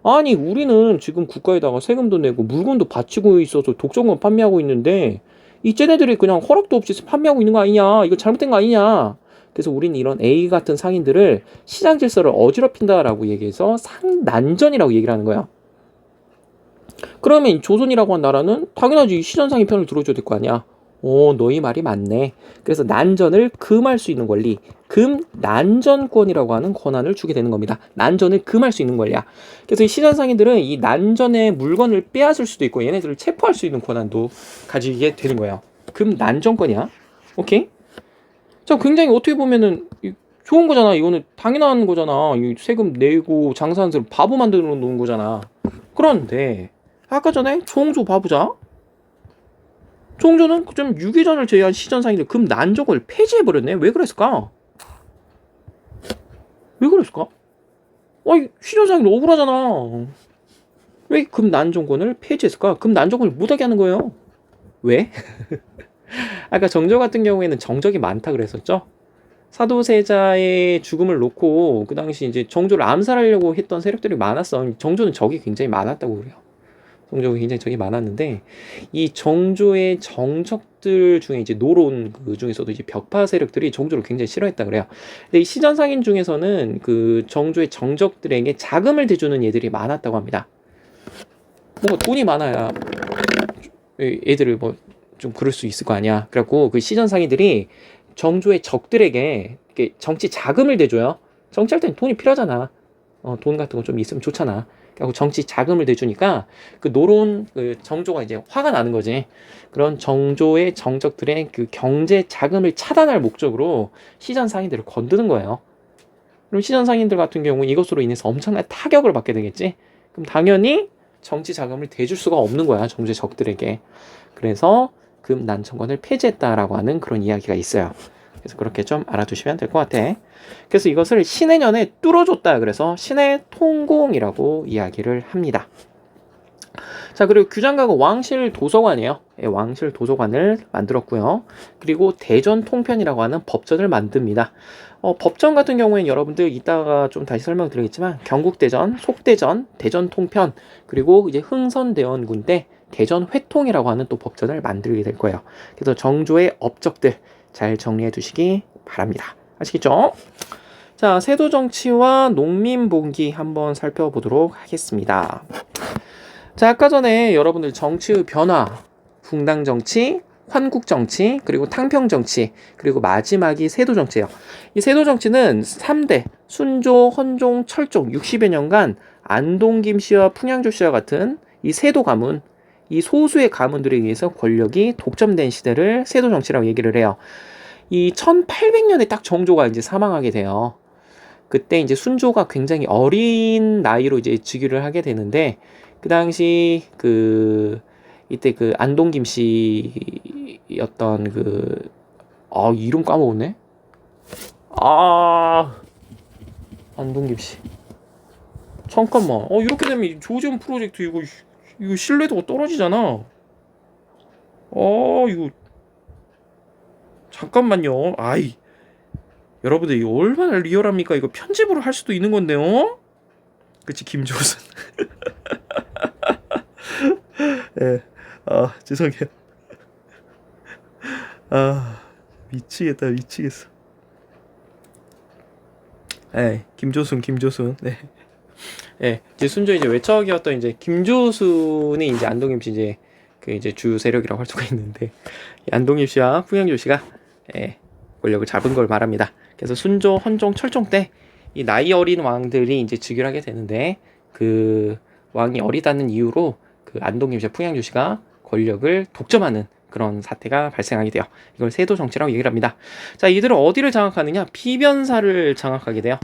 Speaker 1: 아니, 우리는 지금 국가에다가 세금도 내고 물건도 바치고 있어서 독점권 판매하고 있는데 이 쟤네들이 그냥 허락도 없이 판매하고 있는 거 아니냐? 이거 잘못된 거 아니냐? 그래서 우리는 이런 A 같은 상인들을 시장 질서를 어지럽힌다라고 얘기해서 상난전이라고 얘기를 하는 거야. 그러면 조선이라고 한 나라는 당연하지 시전 상인 편을 들어줘야 될 거 아니야. 너희 말이 맞네. 그래서 난전을 금할 수 있는 권리, 금난전권이라고 하는 권한을 주게 되는 겁니다. 난전을 금할 수 있는 권리야. 그래서 이 시전 상인들은 이 난전의 물건을 빼앗을 수도 있고 얘네들을 체포할 수 있는 권한도 가지게 되는 거예요. 금난전권이야. 오케이? 자, 굉장히 어떻게 보면은 좋은 거잖아. 이거는 당연한 거잖아. 이 세금 내고 장사하는 사람 바보 만들어 놓은 거잖아. 그런데 아까 전에 종조 바보자. 종조는 좀 유기전을 제외한 시전 상인들 금난전권을 폐지해버렸네. 왜 그랬을까? 왜 그랬을까? 시전 상인 억울하잖아. 왜 금난전권을 폐지했을까? 금난전권을 못하게 하는 거예요. 왜? 아까 정조 같은 경우에는 정적이 많다 그랬었죠. 사도세자의 죽음을 놓고 그 당시 이제 정조를 암살하려고 했던 세력들이 많았어. 정조는 적이 굉장히 많았다고 그래요. 정조가 굉장히 적이 많았는데 이 정조의 정적들 중에 이제 노론 그 중에서도 이제 벽파 세력들이 정조를 굉장히 싫어했다 그래요. 근데 이 시전 상인 중에서는 그 정조의 정적들에게 자금을 대주는 얘들이 많았다고 합니다. 뭔가 돈이 많아야 애들을 뭐 좀 그럴 수 있을 거 아니야. 그래갖고 그 시전 상인들이 정조의 적들에게 정치 자금을 대줘요. 정치할 때는 돈이 필요하잖아. 돈 같은 거 좀 있으면 좋잖아. 그래갖고 정치 자금을 대주니까 그 노론 그 정조가 이제 화가 나는 거지. 그런 정조의 정적들의 그 경제 자금을 차단할 목적으로 시전 상인들을 건드는 거예요. 그럼 시전 상인들 같은 경우 이것으로 인해서 엄청난 타격을 받게 되겠지. 그럼 당연히 정치 자금을 대줄 수가 없는 거야. 정조의 적들에게. 그래서 금난전권을 폐지했다라고 하는 그런 이야기가 있어요. 그래서 그렇게 좀 알아두시면 될 것 같아. 그래서 이것을 신의 년에 뚫어줬다. 그래서 신의 통공이라고 이야기를 합니다. 자, 그리고 규장가가 왕실 도서관이에요. 왕실 도서관을 만들었고요. 그리고 대전 통편이라고 하는 법전을 만듭니다. 법전 같은 경우에는 여러분들 이따가 좀 다시 설명드리겠지만 경국대전, 속대전, 대전 통편, 그리고 이제 흥선대원군 때 대전 회통이라고 하는 또 법전을 만들게 될 거예요. 그래서 정조의 업적들 잘 정리해 두시기 바랍니다. 아시겠죠? 자, 세도 정치와 농민 봉기 한번 살펴보도록 하겠습니다. 자, 아까 전에 여러분들 정치의 변화, 붕당 정치, 환국 정치, 그리고 탕평 정치, 그리고 마지막이 세도 정치예요. 이 세도 정치는 3대 순조, 헌종, 철종 60여 년간 안동 김씨와 풍양조 씨와 같은 이 세도 가문, 이 소수의 가문들에 의해서 권력이 독점된 시대를 세도 정치라고 얘기를 해요. 이 1800년에 딱 정조가 이제 사망하게 돼요. 그때 이제 순조가 굉장히 어린 나이로 이제 즉위를 하게 되는데 그 당시 이때 그 안동김 씨였던 그 이름 까먹었네. 안동김 씨. 잠깐만. 이렇게 되면 이 조지현 프로젝트 이거 신뢰도가 떨어지잖아. 이거 잠깐만요. 여러분들 이거 얼마나 리얼합니까? 이거 편집으로 할 수도 있는 건데요. 그치, 김조선. 예. 죄송해요. 미치겠어. 김조순. 네. 예, 이제 순전 이제 외척이었던 이제 김조순이 이제 안동김 씨 이제 주 세력이라고 할 수가 있는데, 안동김 씨와 풍양조 씨가 권력을 잡은 걸 말합니다. 그래서 순조, 헌종, 철종 때 이 나이 어린 왕들이 이제 즉위를 하게 되는데, 그 왕이 어리다는 이유로 그 안동김 씨와 풍양조 씨가 권력을 독점하는 그런 사태가 발생하게 돼요. 이걸 세도 정치라고 얘기를 합니다. 자, 이들은 어디를 장악하느냐? 비변사를 장악하게 돼요.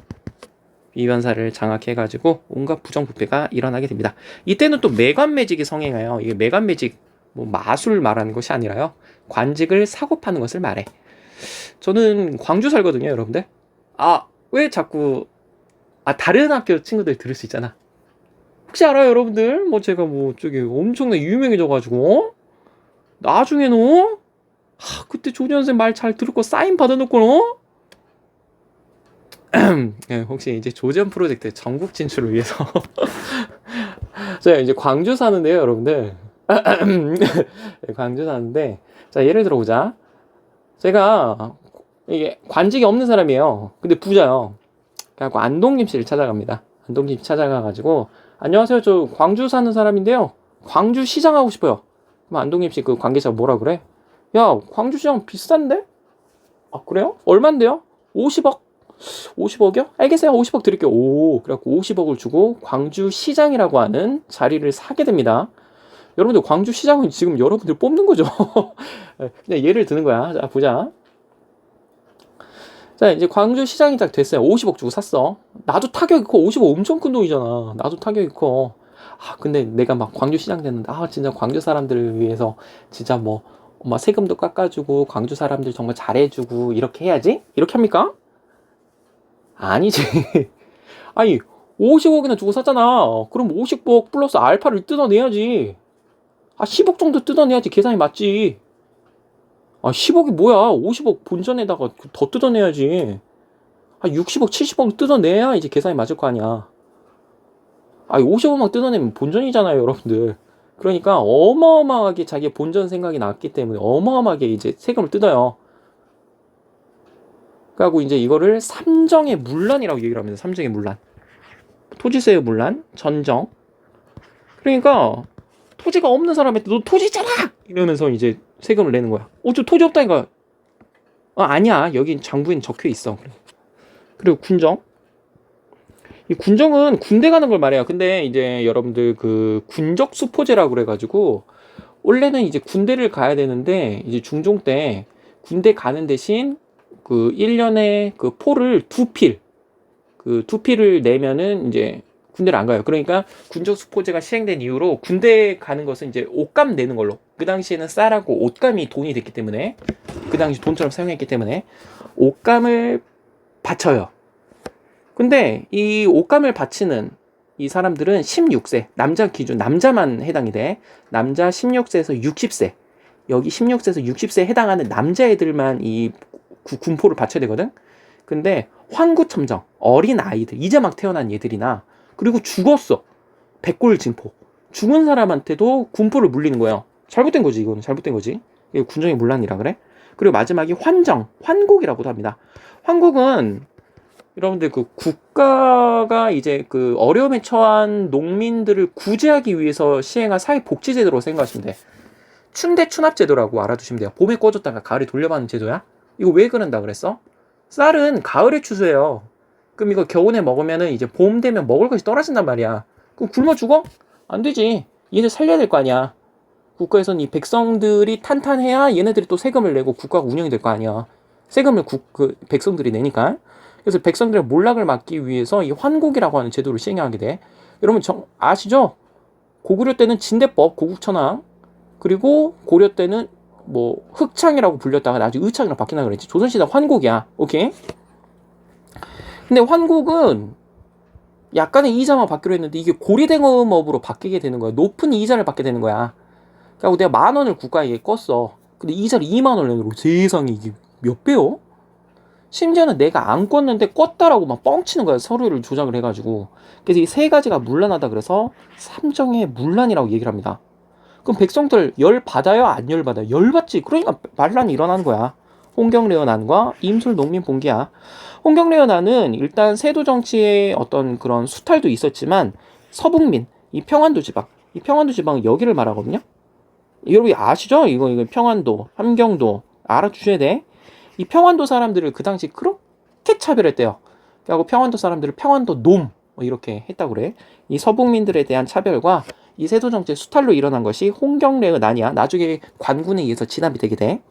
Speaker 1: 비변사를 장악해가지고 온갖 부정부패가 일어나게 됩니다. 이때는 또 매관매직이 성행해요. 이게 매관매직, 뭐 마술 말하는 것이 아니라요, 관직을 사고 파는 것을 말해. 저는 광주 살거든요, 여러분들. 왜 자꾸 다른 학교 친구들 들을 수 있잖아. 혹시 알아요, 여러분들? 뭐 제가 뭐 저기 엄청나게 유명해져가지고 나중에는 그때 조지현 쌤 말 잘 들었고 사인 받아놓고 혹시 이제 조지현 프로젝트 전국 진출을 위해서 제가 이제 광주 사는데요, 여러분들. 광주 사는데, 자, 예를 들어보자. 제가 이게 관직이 없는 사람이에요. 근데 부자요. 그래갖고 안동김 씨를 찾아갑니다. 안동김 씨 찾아가가지고, 안녕하세요, 저 광주 사는 사람인데요, 광주 시장 하고 싶어요. 그럼 안동김 씨 그 관계자가 뭐라 그래? 야, 광주 시장 비싼데? 그래요? 얼만데요? 50억? 50억이요? 알겠어요. 50억 드릴게요. 그래갖고 50억을 주고 광주 시장이라고 하는 자리를 사게 됩니다. 여러분들, 광주 시장은 지금 여러분들 뽑는 거죠. 그냥 예를 드는 거야. 자, 보자. 자, 이제 광주 시장이 딱 됐어요. 50억 주고 샀어. 나도 타격이 커. 50억 엄청 큰 돈이잖아. 나도 타격이 커. 근데 내가 막 광주 시장 됐는데, 진짜 광주 사람들을 위해서 진짜 뭐 세금도 깎아주고 광주 사람들 정말 잘해주고 이렇게 해야지? 이렇게 합니까? 아니지. 아니, 50억이나 주고 샀잖아. 그럼 50억 플러스 알파를 뜯어내야지. 10억 정도 뜯어내야지 계산이 맞지. 10억이 뭐야? 50억 본전에다가 더 뜯어내야지. 60억, 70억 뜯어내야 이제 계산이 맞을 거 아니야. 50억만 뜯어내면 본전이잖아요, 여러분들. 그러니까 어마어마하게 자기의 본전 생각이 났기 때문에 어마어마하게 이제 세금을 뜯어요. 그리고 이제 이거를 삼정의 문란이라고 얘기를 합니다. 삼정의 문란. 토지세의 문란, 전정. 그러니까 토지가 없는 사람한테 너 토지 있잖아! 이러면서 이제 세금을 내는 거야. 저 토지 없다니까. 아니야. 여긴 장부엔 적혀 있어. 그리고 군정. 이 군정은 군대 가는 걸 말해요. 근데 이제 여러분들 그 군적 수포제라고 그래가지고, 원래는 이제 군대를 가야 되는데, 이제 중종 때 군대 가는 대신 그 1년에 그 포를 두 필을 내면은 이제 군대를 안 가요. 그러니까 군적 수포제가 시행된 이후로 군대 가는 것은 이제 옷감 내는 걸로. 그 당시에는 쌀하고 옷감이 돈이 됐기 때문에, 그 당시 돈처럼 사용했기 때문에 옷감을 바쳐요. 근데 이 옷감을 바치는 이 사람들은 16세, 남자 기준, 남자만 해당이 돼. 남자 16세에서 60세. 여기 16세에서 60세에 해당하는 남자애들만 이 군포를 바쳐야 되거든. 근데 환구첨정, 어린 아이들, 이제 막 태어난 얘들이나, 그리고 죽었어, 백골진포, 죽은 사람한테도 군포를 물리는 거예요. 잘못된 거지. 이거는 잘못된 거지. 이거 군정의 문란이라 그래. 그리고 마지막이 환곡이라고도 합니다. 환곡은 여러분들 그 국가가 이제 그 어려움에 처한 농민들을 구제하기 위해서 시행한 사회복지제도로 생각하시면 돼. 춘대춘합제도라고 알아두시면 돼요. 봄에 꿔줬다가 가을에 돌려받는 제도야. 이거 왜 그런다 그랬어? 쌀은 가을에 추수해요. 그럼 이거 겨우내 먹으면은 이제 봄 되면 먹을 것이 떨어진단 말이야. 그럼 굶어 죽어? 안 되지. 얘네 살려야 될 거 아니야. 국가에서는 이 백성들이 탄탄해야 얘네들이 또 세금을 내고 국가가 운영이 될 거 아니야. 세금을 백성들이 내니까. 그래서 백성들의 몰락을 막기 위해서 이 환곡이라고 하는 제도를 시행하게 돼. 여러분 아시죠? 고구려 때는 진대법, 고국천왕.
Speaker 2: 그리고 고려 때는 뭐 흑창이라고 불렸다가 나중에 의창이라고 바뀌나 그랬지. 조선시대 환곡이야. 오케이. 근데 환곡은 약간의 이자만 받기로 했는데 이게 고리대금업으로 바뀌게 되는 거야. 높은 이자를 받게 되는 거야. 그래서 내가 10,000원을 국가에 껐어. 근데 이자를 20,000원 내놓고 세상에 이게 몇 배요? 심지어는 내가 안 껐는데 껐다라고 막 뻥치는 거야. 서류를 조작을 해가지고. 그래서 이 세 가지가 문란하다 그래서 삼정의 문란이라고 얘기를 합니다. 그럼 백성들 열 받아요? 안 열 받아요? 열 받지. 그러니까 반란이 일어나는 거야. 홍경래연안과 임술농민봉기야. 홍경래연안은 일단 세도 정치의 어떤 그런 수탈도 있었지만 서북민, 이 평안도 지방, 이 평안도 지방은 여기를 말하거든요. 여러분 아시죠? 이거 평안도, 함경도 알아주셔야 돼. 이 평안도 사람들을 그 당시 그렇게 차별했대요. 그리고 평안도 사람들을 평안도 놈 이렇게 했다고 그래. 이 서북민들에 대한 차별과 이 세도 정치의 수탈로 일어난 것이 홍경래의 난이야. 나중에 관군에 의해서 진압이 되게 돼.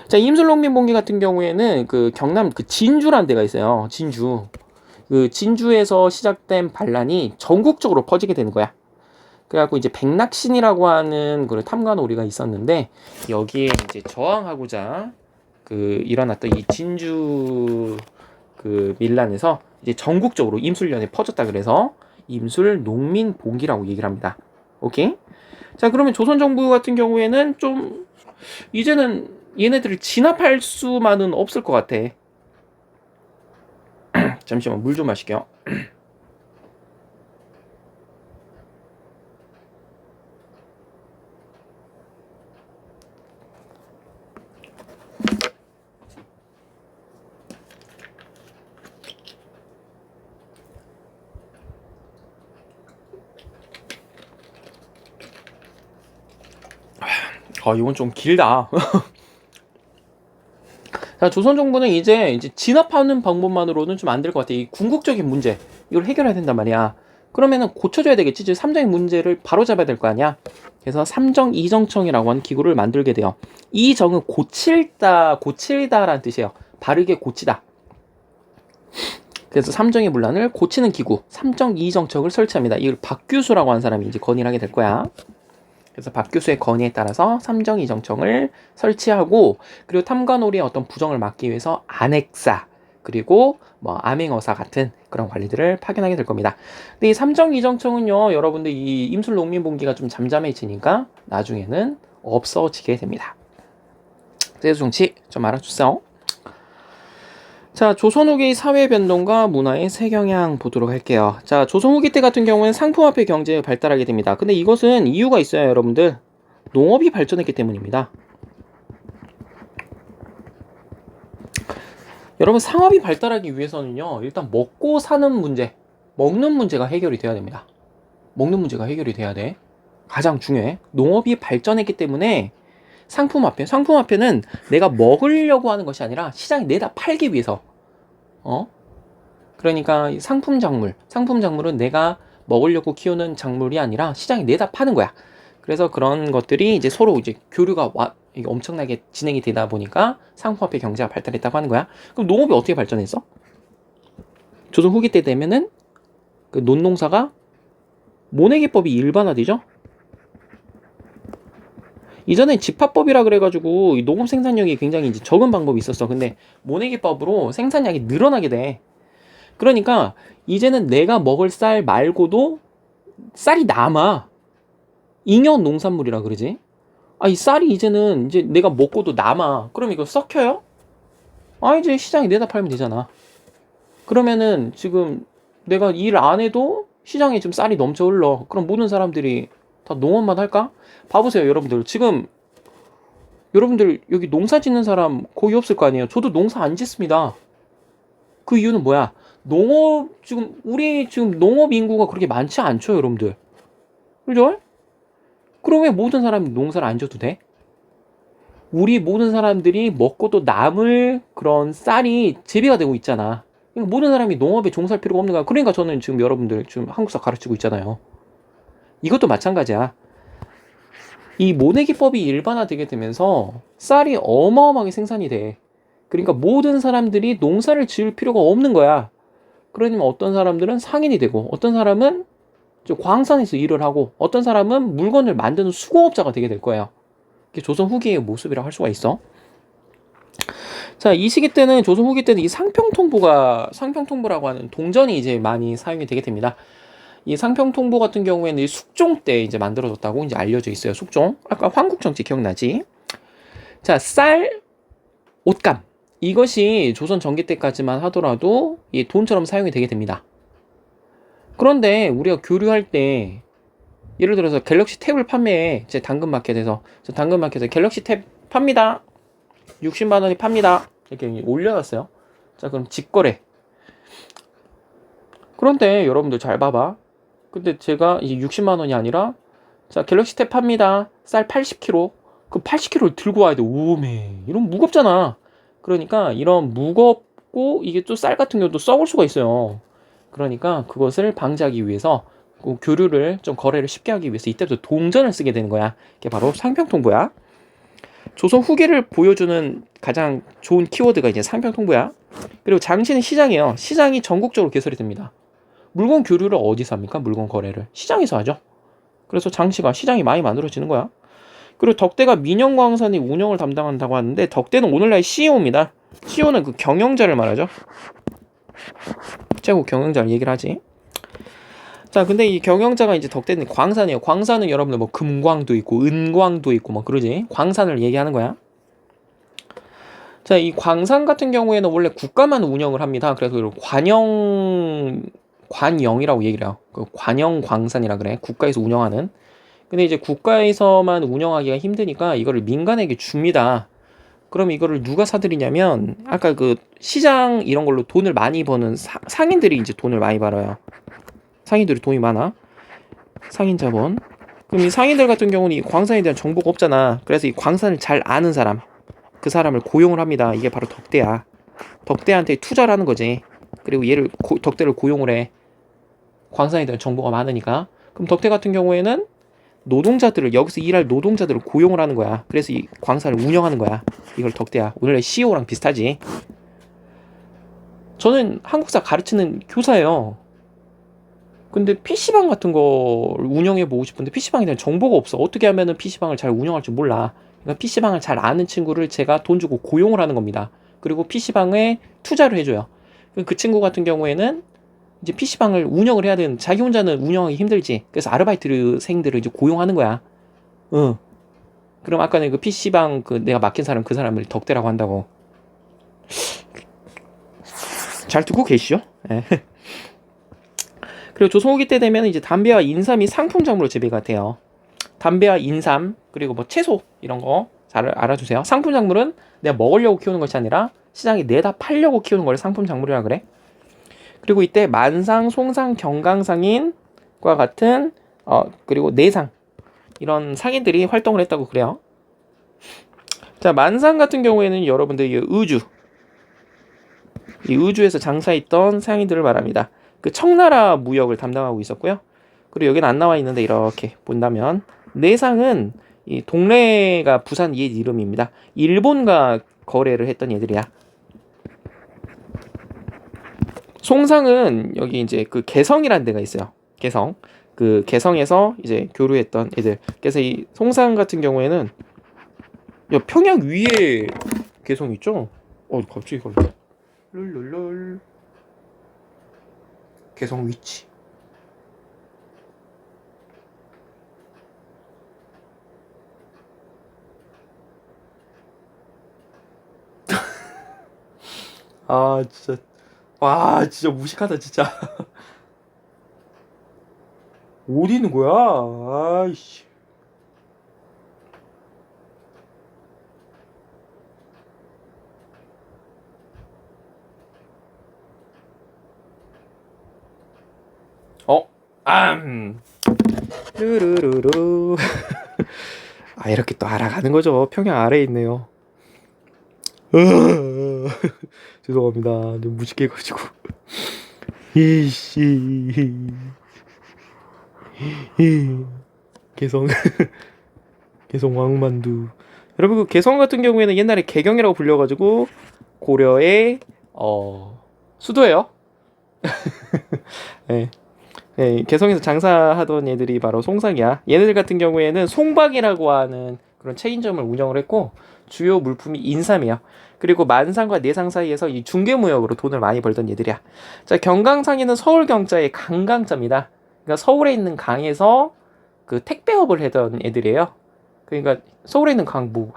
Speaker 2: 자, 임술농민봉기 같은 경우에는 그 경남 그 진주라는 데가 있어요. 진주. 그 진주에서 시작된 반란이 전국적으로 퍼지게 되는 거야. 그래갖고 이제 백낙신이라고 하는 그 탐관오리가 있었는데 여기에 이제 저항하고자 그 일어났던 이 진주 그 밀란에서 이제 전국적으로 임술련에 퍼졌다 그래서 임술농민봉기라고 얘기를 합니다. 오케이? 자, 그러면 조선 정부 같은 경우에는 좀 이제는 얘네들을 진압할 수만은 없을 것 같아. 잠시만 물 좀 마실게요. 이건 좀 길다. 자, 조선 정부는 이제 진압하는 방법만으로는 좀 안 될 것 같아. 이 궁극적인 문제 이걸 해결해야 된단 말이야. 그러면은 고쳐줘야 되겠지. 즉 삼정의 문제를 바로잡아야 될 거 아니야. 그래서 삼정이정청이라고 하는 기구를 만들게 돼요. 이 정은 고칠다라는 뜻이에요. 바르게 고치다. 그래서 삼정의 문란을 고치는 기구 삼정이정청을 설치합니다. 이걸 박규수라고 하는 사람이 이제 건의를 하게 될 거야. 그래서 박규수의 건의에 따라서 삼정이정청을 설치하고 그리고 탐관오리의 어떤 부정을 막기 위해서 안핵사 그리고 뭐 암행어사 같은 그런 관리들을 파견하게 될 겁니다. 근데 이 삼정이정청은요, 여러분들 이 임술농민봉기가 좀 잠잠해지니까 나중에는 없어지게 됩니다. 세도 정치 좀 알아주세요. 자, 조선 후기의 사회 변동과 문화의 세경향 보도록 할게요. 자, 조선 후기 때 같은 경우는 상품화폐 경제가 발달하게 됩니다. 근데 이것은 이유가 있어요, 여러분들. 농업이 발전했기 때문입니다. 여러분, 상업이 발달하기 위해서는요, 일단 먹고 사는 문제, 먹는 문제가 해결이 돼야 됩니다. 먹는 문제가 해결이 돼야 돼. 가장 중요해. 농업이 발전했기 때문에 상품화폐는 내가 먹으려고 하는 것이 아니라 시장에 내다 팔기 위해서. 그러니까 상품작물은 내가 먹으려고 키우는 작물이 아니라 시장에 내다 파는 거야. 그래서 그런 것들이 이제 서로 이제 교류가 이게 엄청나게 진행이 되다 보니까 상품화폐 경제가 발달했다고 하는 거야. 그럼 농업이 어떻게 발전했어? 조선 후기 때 되면은 그 논농사가 모내기법이 일반화되죠. 이전에 집합법이라 그래가지고 농업 생산량이 굉장히 이제 적은 방법이 있었어. 근데 모내기법으로 생산량이 늘어나게 돼. 그러니까 이제는 내가 먹을 쌀 말고도 쌀이 남아. 잉여 농산물이라 그러지. 이 쌀이 이제는 이제 내가 먹고도 남아. 그럼 이거 썩혀요? 이제 시장에 내다 팔면 되잖아. 그러면은 지금 내가 일 안 해도 시장에 지금 쌀이 넘쳐 흘러. 그럼 모든 사람들이 다 농업만 할까? 봐보세요, 여러분들. 지금 여러분들 여기 농사 짓는 사람 거의 없을 거 아니에요. 저도 농사 안 짓습니다. 그 이유는 뭐야? 우리 지금 농업 인구가 그렇게 많지 않죠, 여러분들. 그죠? 그럼 왜 모든 사람이 농사를 안 져도 돼? 우리 모든 사람들이 먹고도 남을 그런 쌀이 재배가 되고 있잖아. 그러니까 모든 사람이 농업에 종사할 필요가 없는 거야. 그러니까 저는 지금 여러분들 지금 한국사 가르치고 있잖아요. 이것도 마찬가지야. 이 모내기법이 일반화되게 되면서 쌀이 어마어마하게 생산이 돼. 그러니까 모든 사람들이 농사를 지을 필요가 없는 거야. 그러면 어떤 사람들은 상인이 되고 어떤 사람은 광산에서 일을 하고 어떤 사람은 물건을 만드는 수공업자가 되게 될 거예요. 이게 조선 후기의 모습이라고 할 수가 있어. 자, 이 시기 때는 조선 후기 때는 이 상평통보라고 하는 동전이 이제 많이 사용이 되게 됩니다. 이 상평통보 같은 경우에는 이 숙종 때 이제 만들어졌다고 이제 알려져 있어요. 숙종. 아까 황국정치 기억나지? 자, 쌀, 옷감. 이것이 조선 전기 때까지만 하더라도 이 돈처럼 사용이 되게 됩니다. 그런데 우리가 교류할 때 예를 들어서 갤럭시 탭을 판매해. 제 당근마켓에서 갤럭시 탭 팝니다. 60만 원이 팝니다. 이렇게 올려놨어요. 자, 그럼 직거래. 그런데 여러분들 잘 봐봐. 근데 제가 이제 60만 원이 아니라 자, 갤럭시 탭 팝니다. 쌀 80kg. 그 80kg를 들고 와야 돼. 오메. 이런 무겁잖아. 그러니까 이런 무겁고 이게 또 쌀 같은 경우도 썩을 수가 있어요. 그러니까 그것을 방지하기 위해서 그 교류를 좀 거래를 쉽게 하기 위해서 이때부터 동전을 쓰게 되는 거야. 이게 바로 상평통보야. 조선 후기를 보여주는 가장 좋은 키워드가 이제 상평통보야. 그리고 장시는 시장이에요. 시장이 전국적으로 개설이 됩니다. 물건 교류를 어디서 합니까? 물건 거래를 시장에서 하죠. 그래서 장시가 시장이 많이 만들어지는 거야. 그리고 덕대가 민영광산이 운영을 담당한다고 하는데 덕대는 오늘날 CEO입니다. CEO는 그 경영자를 말하죠. 최고 경영자를 얘기를 하지. 자, 근데 이 경영자가 이제 덕대는 광산이에요. 광산은 여러분들 뭐 금광도 있고 은광도 있고 뭐 그러지. 광산을 얘기하는 거야. 자, 이 광산 같은 경우에는 원래 국가만 운영을 합니다. 그래서 관영이라고 얘기를 해요. 그 관영광산이라 그래. 국가에서 운영하는. 근데 이제 국가에서만 운영하기가 힘드니까 이거를 민간에게 줍니다. 그럼 이거를 누가 사들이냐면 아까 그 시장 이런 걸로 돈을 많이 버는 상인들이 이제 돈을 많이 벌어요. 상인들이 돈이 많아. 상인 자본. 그럼 이 상인들 같은 경우는 이 광산에 대한 정보가 없잖아. 그래서 이 광산을 잘 아는 사람, 그 사람을 고용을 합니다. 이게 바로 덕대야. 덕대한테 투자를 하는 거지. 그리고 덕대를 고용을 해. 광산에 대한 정보가 많으니까. 그럼 덕대 같은 경우에는 여기서 일할 노동자들을 고용을 하는 거야. 그래서 이 광산을 운영하는 거야. 이걸 덕대야. 오늘의 CEO랑 비슷하지. 저는 한국사 가르치는 교사예요. 근데 PC방 같은 걸 운영해보고 싶은데 PC방에 대한 정보가 없어. 어떻게 하면은 PC방을 잘 운영할 줄 몰라. 그러니까 PC방을 잘 아는 친구를 제가 돈 주고 고용을 하는 겁니다. 그리고 PC방에 투자를 해줘요. 그 친구 같은 경우에는 이제 PC방을 운영을 해야 되는, 자기 혼자는 운영하기 힘들지. 그래서 아르바이트생들을 이제 고용하는 거야. 응. 그럼 아까는 그 PC방 내가 맡긴 사람, 그 사람을 덕대라고 한다고. 잘 듣고 계시죠? 네. 그리고 조선 후기 때 되면 이제 담배와 인삼이 상품작물로 재배가 돼요. 담배와 인삼, 그리고 뭐 채소, 이런 거 잘 알아주세요. 상품작물은 내가 먹으려고 키우는 것이 아니라 시장에 내다 팔려고 키우는 걸 상품작물이라 그래. 그리고 이때 만상, 송상, 경강상인과 같은 그리고 내상 이런 상인들이 활동을 했다고 그래요. 자, 만상 같은 경우에는 여러분들 이 의주에서 장사했던 상인들을 말합니다. 그 청나라 무역을 담당하고 있었고요. 그리고 여기는 안 나와 있는데 이렇게 본다면 내상은 이 동래가 부산 옛 이름입니다. 일본과 거래를 했던 얘들이야. 송상은 여기 이제 그 개성이라는 데가 있어요. 개성. 그 개성에서 이제 교류했던 애들. 그래서 이 송상 같은 경우에는 평양 위에 개성 있죠? 갑자기 걸려. 룰룰룰. 개성 위치. 진짜. 와, 진짜 무식하다, 진짜. 어디 있는 거야? 아이씨. 르르르르. 이렇게 또 알아가는 거죠. 평양 아래에 있네요. 죄송합니다. 너무 무식해가지고. 이씨. 개성. 개성 왕만두. 여러분, 그 개성 같은 경우에는 옛날에 개경이라고 불려가지고 고려의 수도예요. 네.
Speaker 1: 네, 개성에서 장사하던 애들이 바로 송상이야. 얘네들 같은 경우에는 송박이라고 하는 그런 체인점을 운영을 했고 주요 물품이 인삼이야. 그리고 만상과 내상 사이에서 이 중개무역으로 돈을 많이 벌던 얘들이야. 자, 경강상인은 서울경자의 강강자입니다. 그러니까 서울에 있는 강에서 그 택배업을 하던 애들이에요. 그러니까 서울에 있는 강, 뭐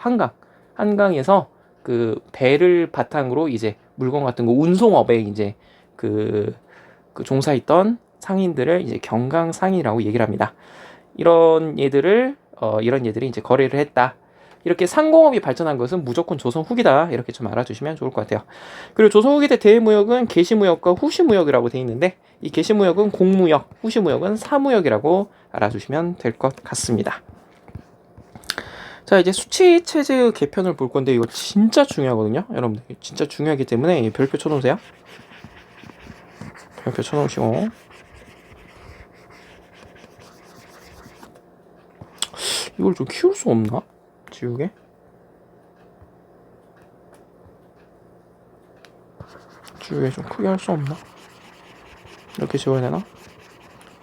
Speaker 1: 한강에서 그 배를 바탕으로 이제 물건 같은 거 운송업에 이제 그 종사했던 상인들을 이제 경강상인이라고 얘기를 합니다. 이런 얘들이 이제 거래를 했다. 이렇게 상공업이 발전한 것은 무조건 조선 후기다. 이렇게 좀 알아두시면 좋을 것 같아요. 그리고 조선 후기 때 대무역은 계시무역과 후시무역이라고 되어 있는데 이 계시무역은 공무역, 후시무역은 사무역이라고 알아두시면 될 것 같습니다. 자, 이제 수치체제 개편을 볼 건데 이거 진짜 중요하거든요. 여러분들 진짜 중요하기 때문에 별표 쳐놓으세요. 별표 쳐놓으시고 이걸 좀 키울 수 없나? 지우개? 지우개 좀 크게 할 수 없나? 이렇게 지워야 되나?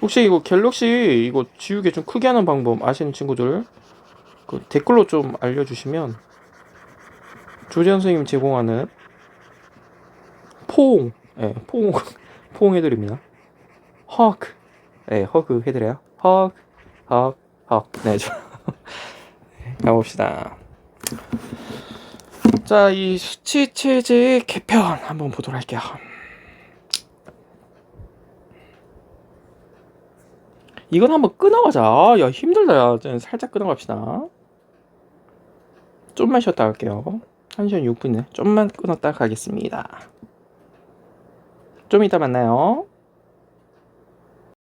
Speaker 1: 혹시 이거 갤럭시 이거 지우개 좀 크게 하는 방법 아시는 친구들 그 댓글로 좀 알려주시면 조재 선생님 제공하는 포옹, 포옹 해드립니다. 허그, 허그 해드려요. 허그. 네, 가봅시다. 자, 이 수치 체제의 개편 한번 보도록 할게요. 이건 한번 끊어가자. 야, 힘들다. 야, 살짝 끊어갑시다. 좀만 쉬었다 갈게요. 1시간 6분이네. 좀만 끊었다 가겠습니다. 좀 이따 만나요.